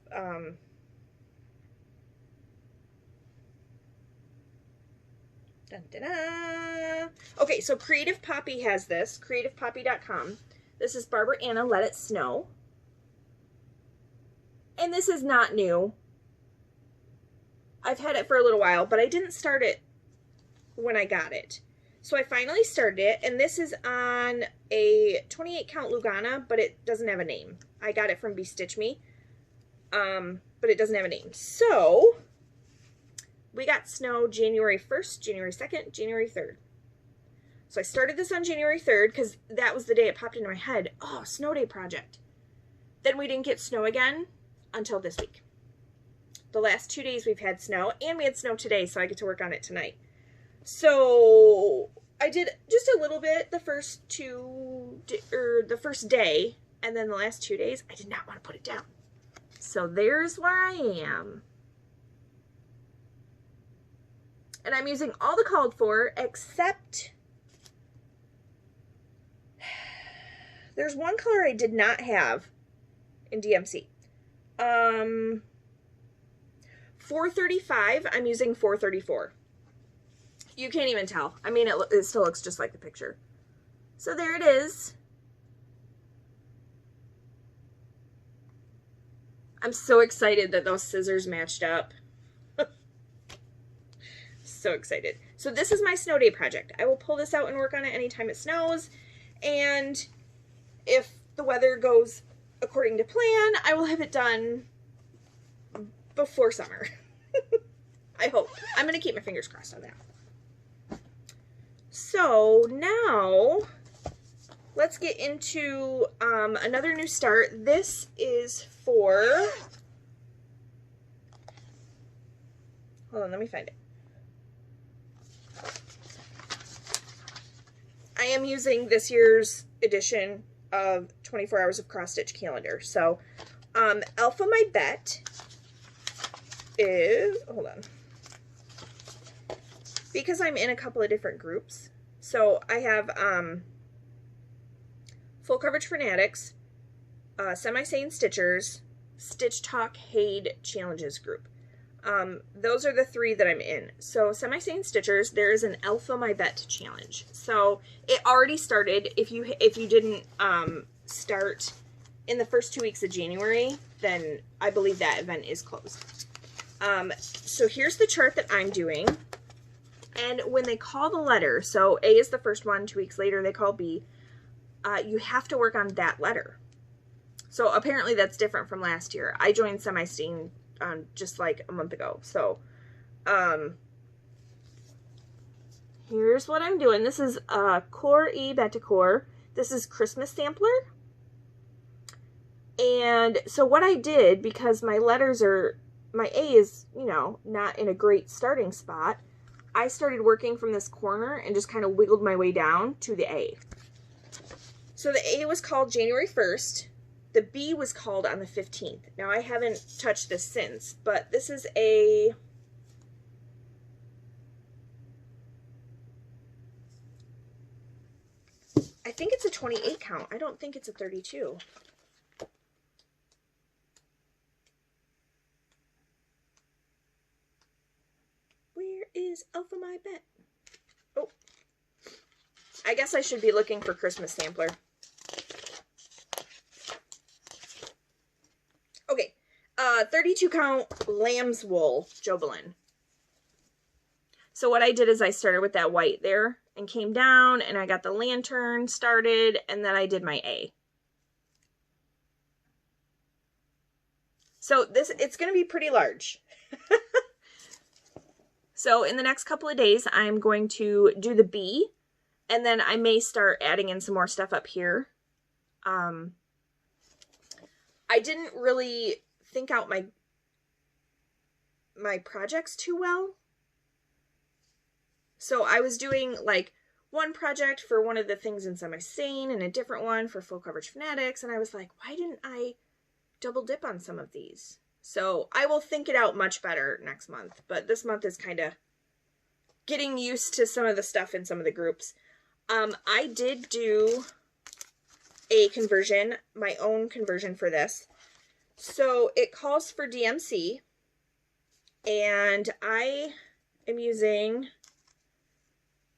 dun, dun, dun. Okay, so Creative Poppy has this, creativepoppy.com. This is Barbara Anna, Let It Snow. And this is not new. I've had it for a little while, but I didn't start it when I got it. So I finally started it, and this is on a 28 count Lugana, but it doesn't have a name. I got it from Bestitch Me, but it doesn't have a name. So we got snow January 1st, January 2nd, January 3rd. So I started this on January 3rd because that was the day it popped into my head. Oh, snow day project. Then we didn't get snow again until this week. The last 2 days we've had snow, and we had snow today, so I get to work on it tonight. So I did just a little bit the first the first day, and then the last 2 days I did not want to put it down. So there's where I am. And I'm using all the called for, except there's one color I did not have in DMC. 435, I'm using 434. You can't even tell. I mean, it still looks just like the picture. So there it is. I'm so excited that those scissors matched up. So excited. So this is my snow day project. I will pull this out and work on it anytime it snows. And if the weather goes according to plan, I will have it done before summer. I hope. I'm going to keep my fingers crossed on that. So now let's get into another new start. This is for, hold on, let me find it. I am using this year's edition of 24 Hours of Cross Stitch calendar. So Alpha My Bet is, hold on, because I'm in a couple of different groups. So I have Full Coverage Fanatics, Semi-Sane Stitchers, Stitch Talk HAED Challenges group. Those are the three that I'm in. So Semi-Sane Stitchers, there is an Alpha My Bet challenge. So it already started. If you didn't start in the first 2 weeks of January, then I believe that event is closed. So here's the chart that I'm doing. And when they call the letter, so A is the first one, 2 weeks later they call B, you have to work on that letter. So apparently that's different from last year. I joined Semi-Sane just like a month ago. So here's what I'm doing. This is Quirky Batticuore. This is Christmas Sampler. And so what I did, because my letters are, my A is, you know, not in a great starting spot, I started working from this corner and just kind of wiggled my way down to the A. So the A was called January 1st. The B was called on the 15th. Now I haven't touched this since, but this is a, I think it's a 28 count. I don't think it's a 32. Where is Alpha My Bet? Oh, I guess I should be looking for Christmas Sampler. Okay, 32 count lamb's wool Jobelin. So what I did is I started with that white there and came down and I got the lantern started and then I did my A. So it's going to be pretty large. So in the next couple of days, I'm going to do the B and then I may start adding in some more stuff up here. I didn't really think out my projects too well. So I was doing like one project for one of the things in Semi-Sane and a different one for Full Coverage Fanatics. And I was like, why didn't I double dip on some of these? So I will think it out much better next month. But this month is kind of getting used to some of the stuff in some of the groups. I did do a conversion, my own conversion for this. So it calls for DMC, and I am using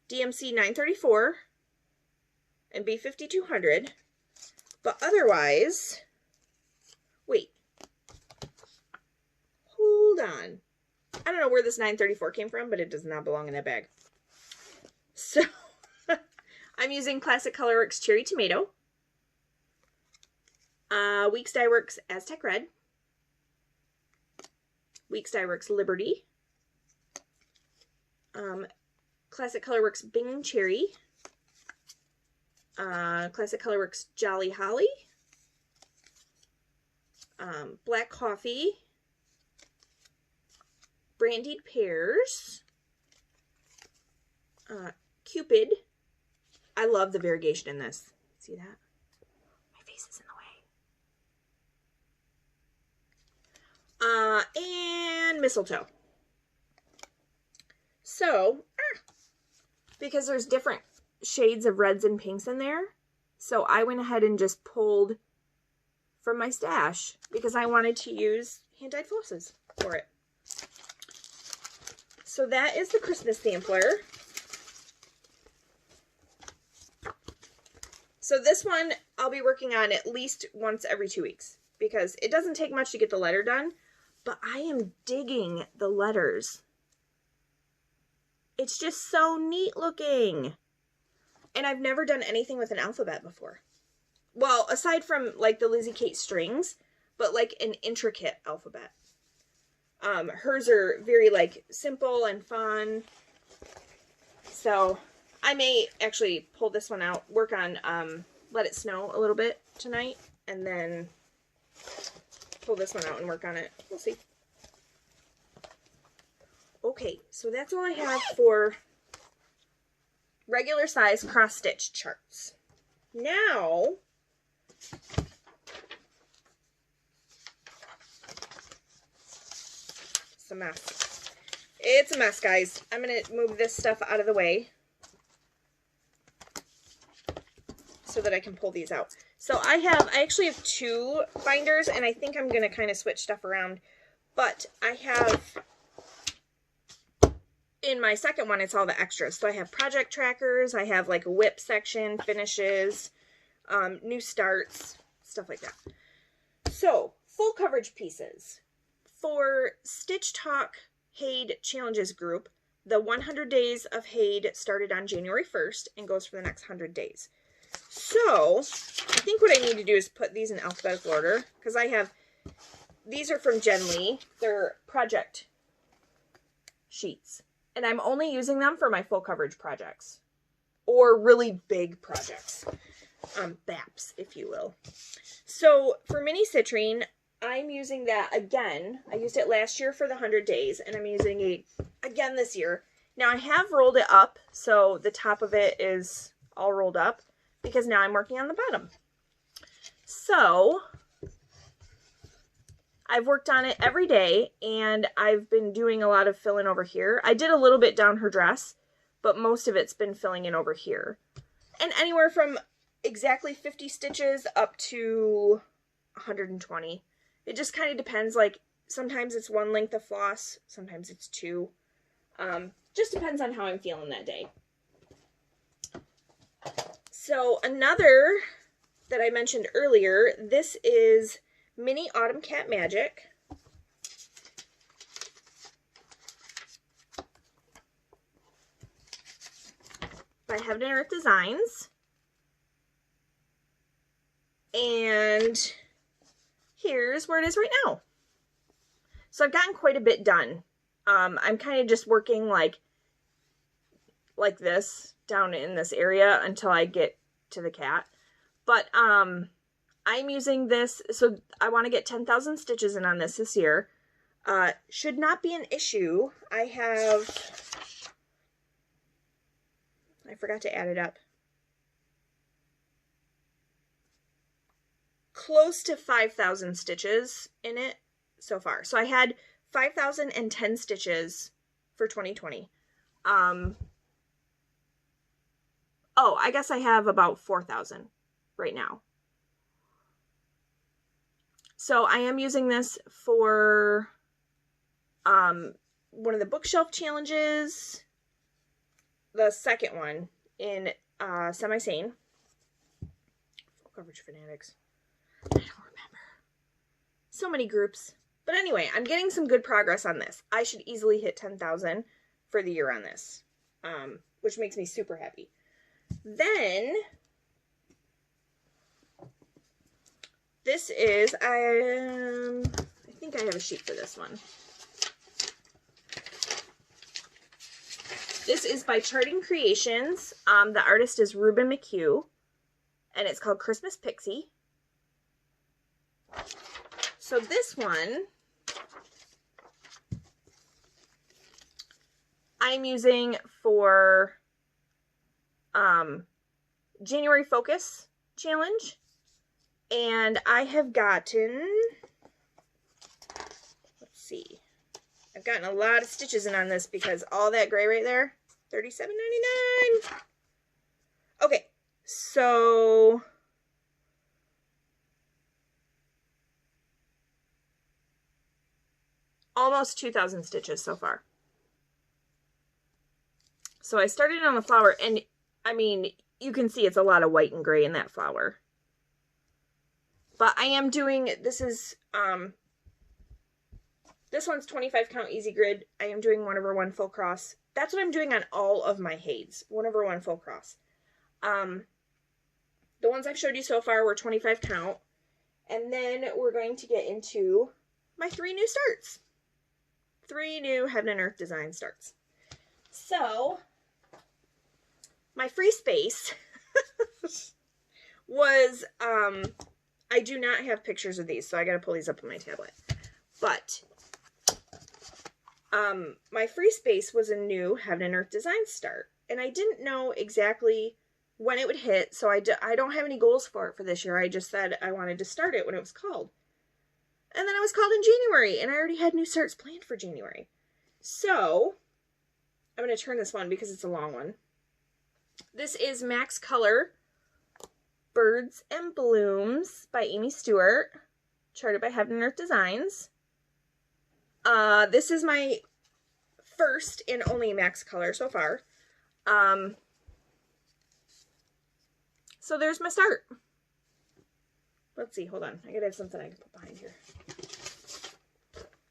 DMC 934 and B5200, but otherwise, wait, hold on. I don't know where this 934 came from, but it does not belong in that bag. So I'm using Classic Colorworks Cherry Tomato, Weeks Dye Works Aztec Red, Weeks Dye Works Liberty, Classic Colorworks Bing Cherry, Classic Colorworks Jolly Holly, Black Coffee, Brandied Pears, Cupid. I love the variegation in this. See that? My face is in the way. And Mistletoe. So, because there's different shades of reds and pinks in there, so I went ahead and just pulled from my stash because I wanted to use hand-dyed flosses for it. So that is the Christmas sampler. So this one I'll be working on at least once every 2 weeks because it doesn't take much to get the letter done, but I am digging the letters. It's just so neat looking. And I've never done anything with an alphabet before. Well, aside from like the Lizzie Kate strings, but like an intricate alphabet. Hers are very like simple and fun. So I may actually pull this one out, work on Let It Snow a little bit tonight, and then pull this one out and work on it. We'll see. Okay, so that's all I have for regular size cross stitch charts. Now, it's a mess. It's a mess, guys. I'm going to move this stuff out of the way so that I can pull these out. So I actually have 2 binders, and I think I'm going to kind of switch stuff around. But I have, in my second one, it's all the extras. So I have project trackers, I have like a whip section, finishes, new starts, stuff like that. So, full coverage pieces. For Stitch Talk HAED Challenges group, the 100 days of HAED started on January 1st and goes for the next 100 days. So, I think what I need to do is put these in alphabetical order, because I have, these are from Jen Lee. They're project sheets. And I'm only using them for my full coverage projects. Or really big projects. BAPs, if you will. So, for mini citrine, I'm using that again. I used it last year for the 100 days, and I'm using it again this year. Now, I have rolled it up, so the top of it is all rolled up, because now I'm working on the bottom. So, I've worked on it every day, and I've been doing a lot of filling over here. I did a little bit down her dress, but most of it's been filling in over here. And anywhere from exactly 50 stitches up to 120. It just kind of depends, like, sometimes it's 1 length of floss, sometimes it's 2. Just depends on how I'm feeling that day. So another that I mentioned earlier, this is Mini Autumn Cat Magic. By Heaven and Earth Designs. And here's where it is right now. So I've gotten quite a bit done. I'm kind of just working like this down in this area until I get to the cat. But I'm using this, so I want to get 10,000 stitches in on this year. Should not be an issue. I forgot to add it up. Close to 5,000 stitches in it so far. So I had 5,010 stitches for 2020. Oh, I guess I have about 4,000 right now. So I am using this for one of the bookshelf challenges, the second one in Semi-Sane. Full Coverage Fanatics. I don't remember. So many groups. But anyway, I'm getting some good progress on this. I should easily hit 10,000 for the year on this, which makes me super happy. Then, this is, I think I have a sheet for this one. This is by Charting Creations. The artist is Reuben McHugh, and it's called Christmas Pixie. So this one, I'm using for January Focus Challenge, and I have gotten, let's see, I've gotten a lot of stitches in on this because all that gray right there, $37.99. Okay, so almost 2,000 stitches so far. So I started on the flower, and I mean, you can see it's a lot of white and gray in that flower. But I am doing, this one's 25 count easy grid. I am doing 1/1 full cross. That's what I'm doing on all of my HAEDs, 1/1 full cross. The ones I've showed you so far were 25 count. And then we're going to get into my 3 new starts. 3 new Heaven and Earth design starts. So, my free space was, I do not have pictures of these, so I gotta pull these up on my tablet. But, my free space was a new Heaven and Earth design start. And I didn't know exactly when it would hit, so I don't have any goals for it for this year. I just said I wanted to start it when it was called. And then it was called in January, and I already had new starts planned for January. So, I'm going to turn this one because it's a long one. This is Max Color Birds and Blooms by Amy Stewart, charted by Heaven and Earth Designs. This is my first and only Max Color so far. So there's my start. Let's see, hold on. I gotta have something I can put behind here.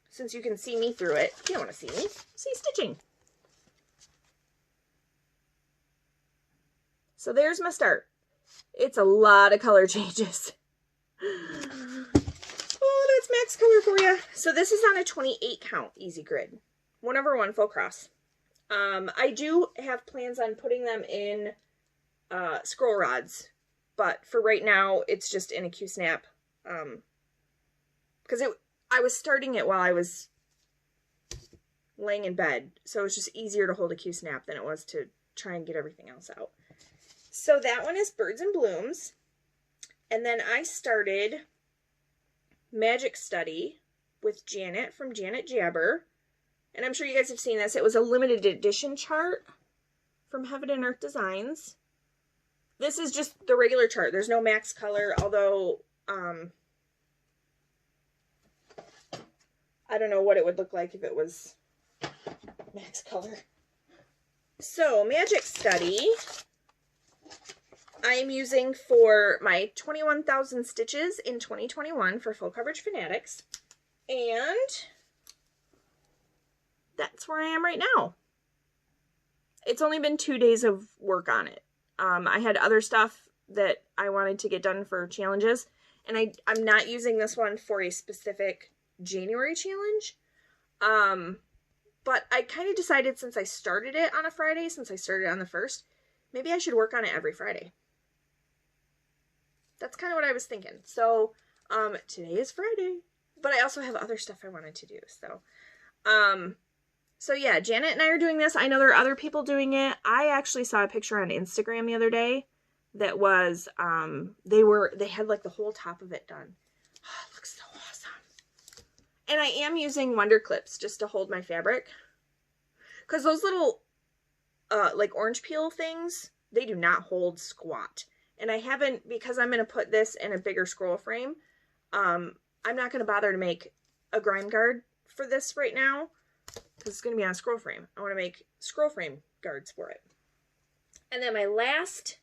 Since you can see me through it. You don't want to see me. See stitching. So there's my start. It's a lot of color changes. Oh, that's Max Color for you. So this is on a 28 count easy grid. 1/1 full cross. I do have plans on putting them in scroll rods, but for right now it's just in a Q-snap, because I was starting it while I was laying in bed, so it was just easier to hold a Q-snap than it was to try and get everything else out. So that one is Birds and Blooms, and then I started Magic Study with Janet from Janet Jabber, and I'm sure you guys have seen this. It was a limited edition chart from Heaven and Earth Designs. This is just the regular chart. There's no Max Color, although I don't know what it would look like if it was Max Color. So, Magic Study, I'm using for my 21,000 stitches in 2021 for Full Coverage Fanatics. And that's where I am right now. It's only been 2 days of work on it. I had other stuff that I wanted to get done for challenges, and I'm not using this one for a specific January challenge. But I kind of decided, since I started it on a Friday, since I started on the 1st, maybe I should work on it every Friday. That's kind of what I was thinking. So, today is Friday, but I also have other stuff I wanted to do. So yeah, Janet and I are doing this. I know there are other people doing it. I actually saw a picture on Instagram the other day that was, they had like the whole top of it done. Oh, it looks so awesome. And I am using Wonder Clips just to hold my fabric, because those little, like orange peel things, they do not hold squat. And I haven't, because I'm going to put this in a bigger scroll frame, I'm not going to bother to make a grime guard for this right now, because it's going to be on a scroll frame. I want to make scroll frame guards for it. And then my last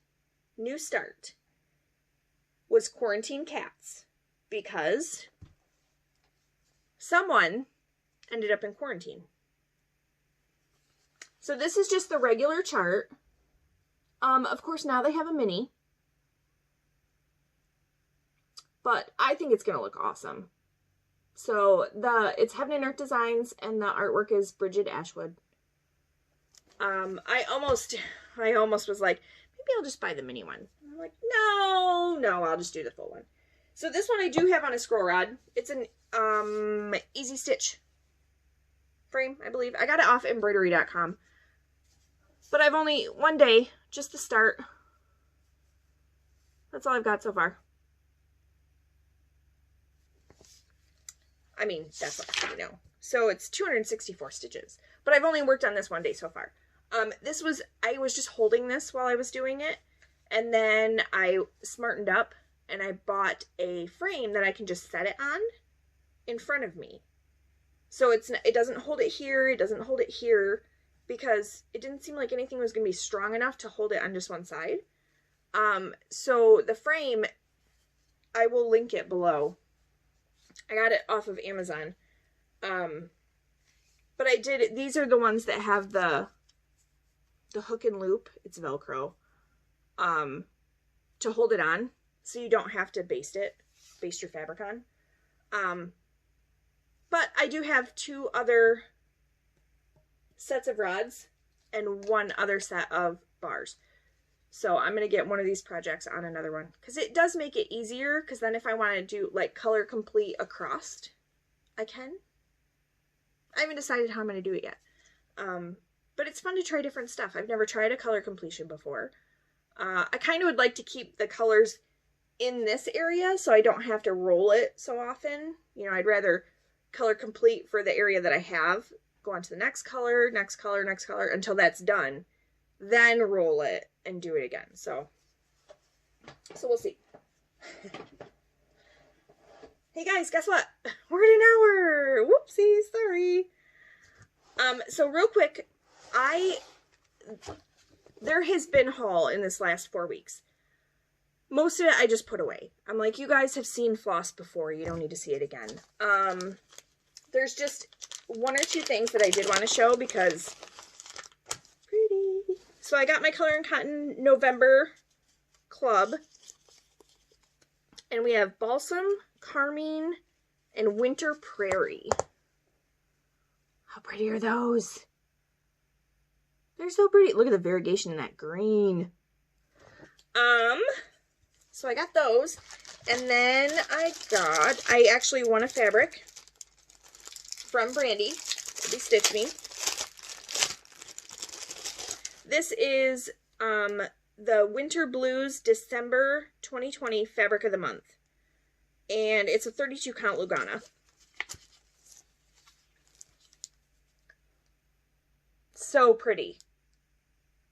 new start was Quarantine Cats, because someone ended up in quarantine. So this is just the regular chart. Of course, now they have a mini, but I think it's going to look awesome. So it's Heaven and Earth Designs, and the artwork is Brigid Ashwood. I almost was like, maybe I'll just buy the mini one. And I'm like, no, I'll just do the full one. So this one I do have on a scroll rod. It's an Easy Stitch frame, I believe. I got it off embroidery.com. But I've only one day, just the start. That's all I've got so far. I mean, that's what you know. So it's 264 stitches. But I've only worked on this one day so far. I was just holding this while I was doing it. And then I smartened up and I bought a frame that I can just set it on in front of me. So it doesn't hold it here, it doesn't hold it here, because it didn't seem like anything was going to be strong enough to hold it on just one side. So the frame, I will link it below. I got it off of Amazon. But I did, these are the ones that have the hook and loop. It's Velcro. To hold it on, so you don't have to baste your fabric on. But I do have 2 other sets of rods and 1 other set of bars. So I'm going to get one of these projects on another one, because it does make it easier, because then if I want to do like color complete across, I can. I haven't decided how I'm going to do it yet. But it's fun to try different stuff. I've never tried a color completion before. I kind of would like to keep the colors in this area so I don't have to roll it so often. You know, I'd rather color complete for the area that I have, go on to the next color, next color, next color, until that's done. Then roll it and do it again. So we'll see. Hey guys, guess what? We're at an hour. Whoopsie, sorry. So real quick, there has been haul in this last 4 weeks. Most of it I just put away. I'm like, you guys have seen floss before. You don't need to see it again. There's just 1 or 2 things that I did want to show because pretty. So I got my Color and Cotton November club. And we have Balsam, Carmine, and Winter Prairie. How pretty are those? They're so pretty. Look at the variegation in that green. So I got those. And then I actually won a fabric from Brandy to be stitched me. This is the Winter Blues December 2020 Fabric of the Month. And it's a 32 count Lugana. So pretty.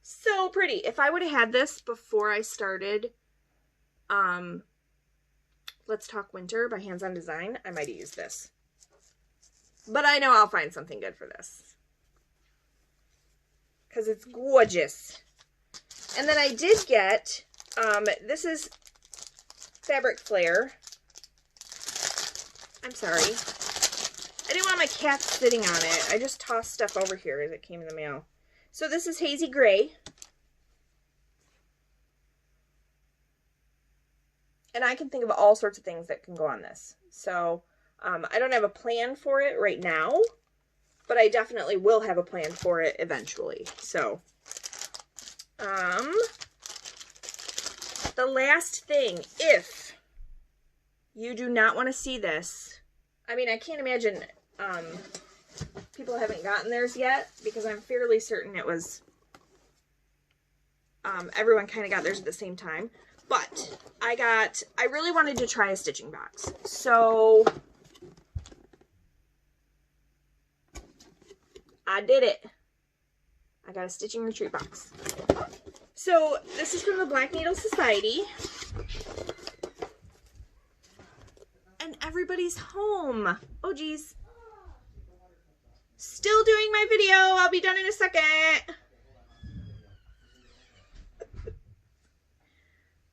So pretty. If I would have had this before I started Let's Talk Winter by Hands On Design, I might have used this. But I know I'll find something good for this. Because it's gorgeous. And then I did get, this is Fabric Flare. I'm sorry. I didn't want my cat sitting on it. I just tossed stuff over here as it came in the mail. So this is Hazy Gray. And I can think of all sorts of things that can go on this. So I don't have a plan for it right now, but I definitely will have a plan for it eventually. So the last thing, if you do not want to see this, I mean, I can't imagine people haven't gotten theirs yet, because I'm fairly certain it was everyone kind of got theirs at the same time. But I really wanted to try a stitching box. So I did it. I got a stitching retreat box. So this is from the Black Needle Society. And everybody's home. Oh geez. Still doing my video. I'll be done in a second.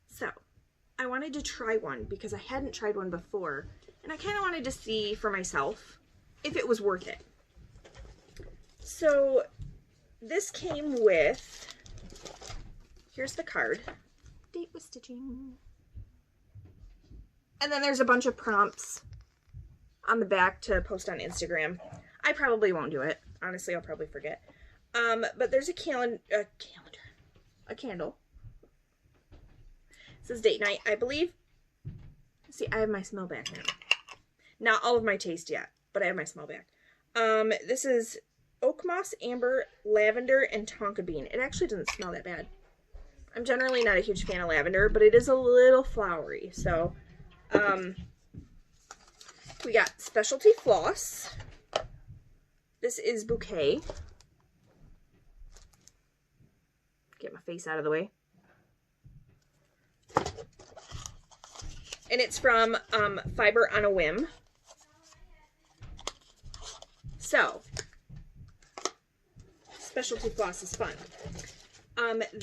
So I wanted to try one because I hadn't tried one before, and I kind of wanted to see for myself if it was worth it. So this came with, here's the card, date with stitching, and then there's a bunch of prompts on the back to post on Instagram. I probably won't do it. Honestly, I'll probably forget. But there's a candle. It says date night, I believe. See, I have my smell back now. Not all of my taste yet, but I have my smell back. This is oak moss, amber, lavender, and tonka bean. It actually doesn't smell that bad. I'm generally not a huge fan of lavender, but it is a little flowery. So, we got specialty floss. This is bouquet. Get my face out of the way. And it's from Fiber on a Whim. So, specialty floss is fun.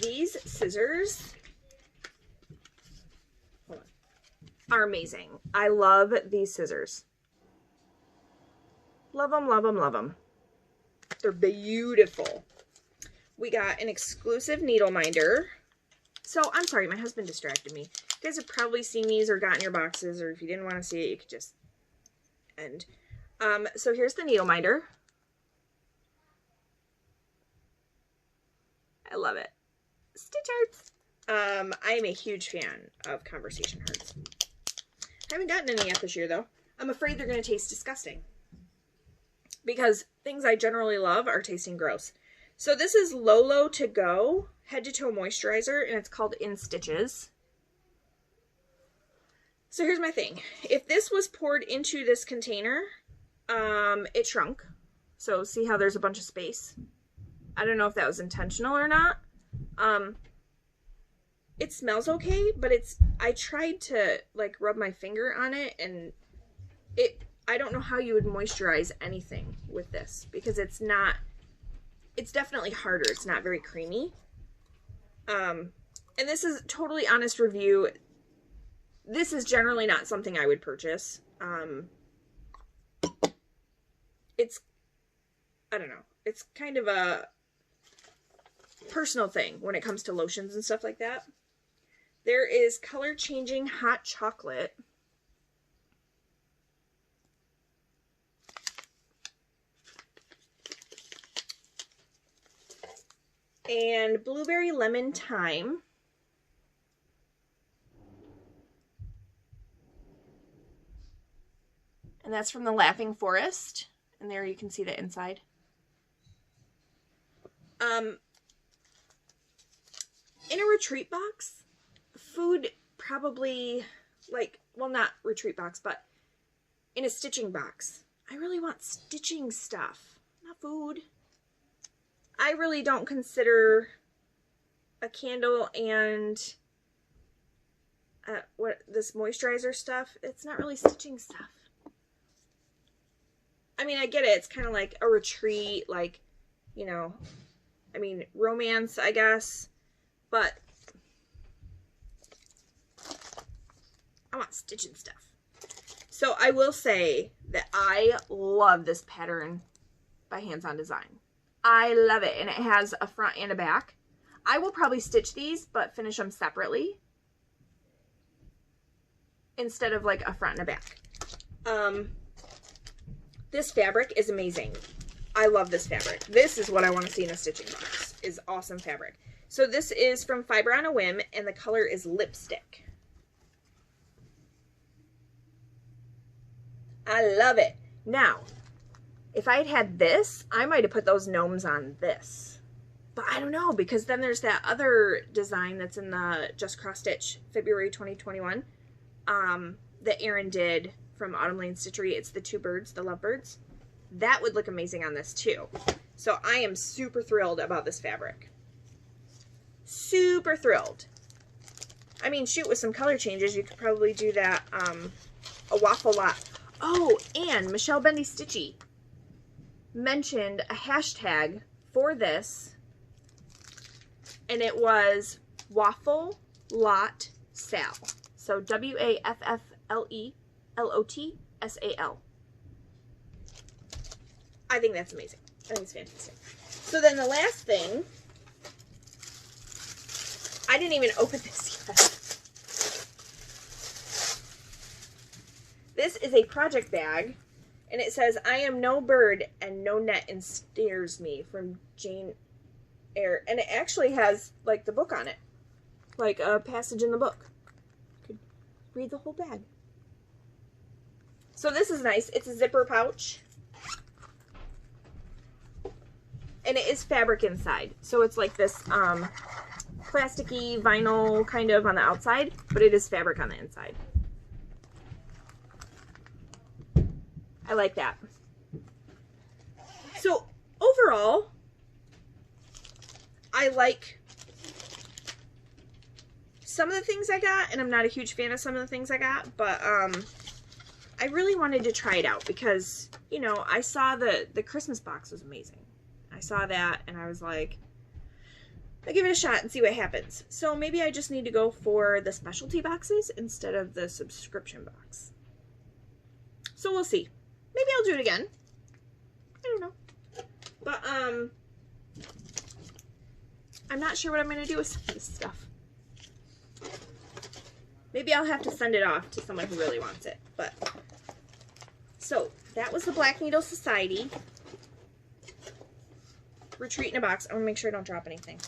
These scissors are amazing. I love these scissors. Love them, love them, love them. They're beautiful. We got an exclusive needle minder. So, I'm sorry, my husband distracted me. You guys have probably seen these or gotten your boxes, or if you didn't want to see it, you could just end. So here's the needle minder. I love it. Stitch Arts. I'm a huge fan of conversation hearts. I haven't gotten any yet this year, though. I'm afraid they're going to taste disgusting, because things I generally love are tasting gross. So this is Lolo To Go Head to Toe Moisturizer, and it's called In Stitches. So here's my thing. If this was poured into this container, it shrunk. So see how there's a bunch of space? I don't know if that was intentional or not. It smells okay, but I tried to like rub my finger on it, and I don't know how you would moisturize anything with this, because it's definitely harder. It's not very creamy. And this is totally honest review. This is generally not something I would purchase. I don't know. It's kind of a personal thing when it comes to lotions and stuff like that. There is color changing hot chocolate. And blueberry lemon thyme. And that's from the Laughing Forest. And there you can see the inside. In a retreat box, food probably, like, well, not retreat box, but in a stitching box. I really want stitching stuff, not food. I really don't consider a candle and this moisturizer stuff, it's not really stitching stuff. I mean, I get it. It's kind of like a retreat, like, you know, I mean, romance, I guess, but I want stitching stuff. So I will say that I love this pattern by Hands On Design. I love it, and it has a front and a back. I will probably stitch these, but finish them separately instead of like a front and a back. This fabric is amazing. I love this fabric. This is what I want to see in a stitching box, is awesome fabric. So this is from Fiber on a Whim, and the color is Lipstick. I love it. Now, if I had had this, I might have put those gnomes on this. But I don't know, because then there's that other design that's in the Just Cross Stitch February 2021 that Erin did from Autumn Lane Stitchery. It's the two birds, the lovebirds. That would look amazing on this too. So I am super thrilled about this fabric. Super thrilled. I mean, shoot, with some color changes, you could probably do that a waffle lot. Oh, and Michelle Bendy Stitchy mentioned a hashtag for this, and it was Waffle Lot Sal. So WAFFLELOTSAL. I think that's amazing. I think it's fantastic. So then the last thing, I didn't even open this yet. This is a project bag, and it says, I am no bird and no net ensnares me, from Jane Eyre. And it actually has, like, the book on it. Like a passage in the book. You could read the whole bag. So this is nice. It's a zipper pouch. And it is fabric inside. So it's like this plasticky vinyl kind of on the outside, but it is fabric on the inside. I like that. So overall, I like some of the things I got, and I'm not a huge fan of some of the things I got, but I really wanted to try it out because, you know, I saw the Christmas box was amazing. I saw that and I was like, I'll give it a shot and see what happens. So maybe I just need to go for the specialty boxes instead of the subscription box. So we'll see. Maybe I'll do it again. I don't know. But, I'm not sure what I'm going to do with some of this stuff. Maybe I'll have to send it off to someone who really wants it. But, so, that was the Black Needle Society. Retreat in a box. I want to make sure I don't drop anything.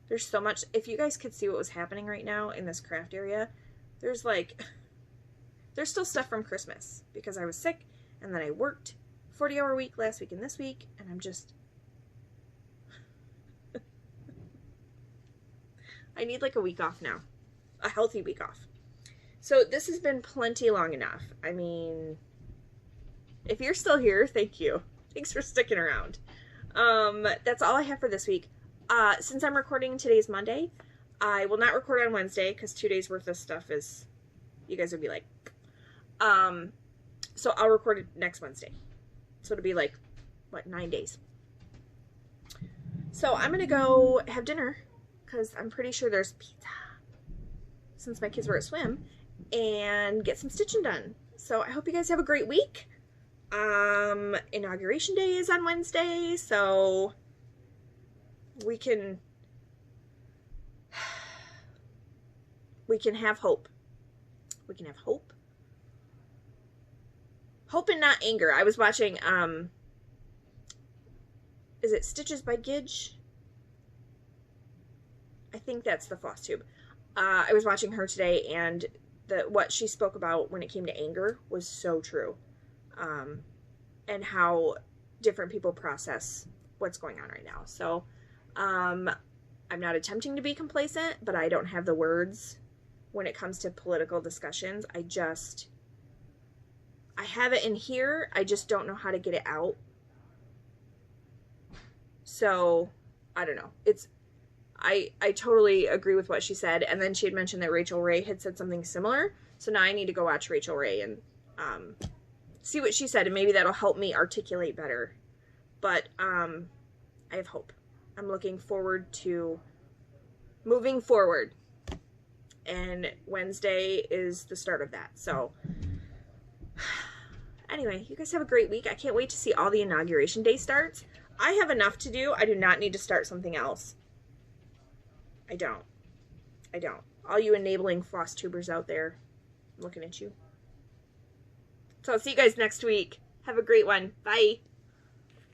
There's so much. If you guys could see what was happening right now in this craft area, there's still stuff from Christmas because I was sick and then I worked 40-hour week last week and this week, and I'm just I need like a week off now, a healthy week off. So this has been plenty long enough. I mean, if you're still here, thank you. Thanks for sticking around. That's all I have for this week. Since I'm recording today's Monday, I will not record on Wednesday because 2 days worth of stuff is, you guys would be like, so I'll record it next Wednesday. So it'll be like, what, 9 days. So I'm going to go have dinner because I'm pretty sure there's pizza since my kids were at swim, and get some stitching done. So I hope you guys have a great week. Inauguration day is on Wednesday, so we can have hope. We can have hope. Hope and not anger. I was watching, is it Stitches by Gidge? I think that's the Flosstube. I was watching her today, and what she spoke about when it came to anger was so true. And how different people process what's going on right now. So, I'm not attempting to be complacent, but I don't have the words when it comes to political discussions. I have it in here, I just don't know how to get it out. So, I don't know. I totally agree with what she said, and then she had mentioned that Rachel Ray had said something similar, so now I need to go watch Rachel Ray and see what she said, and maybe that'll help me articulate better. But I have hope. I'm looking forward to moving forward, and Wednesday is the start of that. So anyway, you guys have a great week. I can't wait to see all the inauguration day starts. I have enough to do. I do not need to start something else. I don't. All you enabling floss tubers out there, I'm looking at you. So I'll see you guys next week. Have a great one. Bye.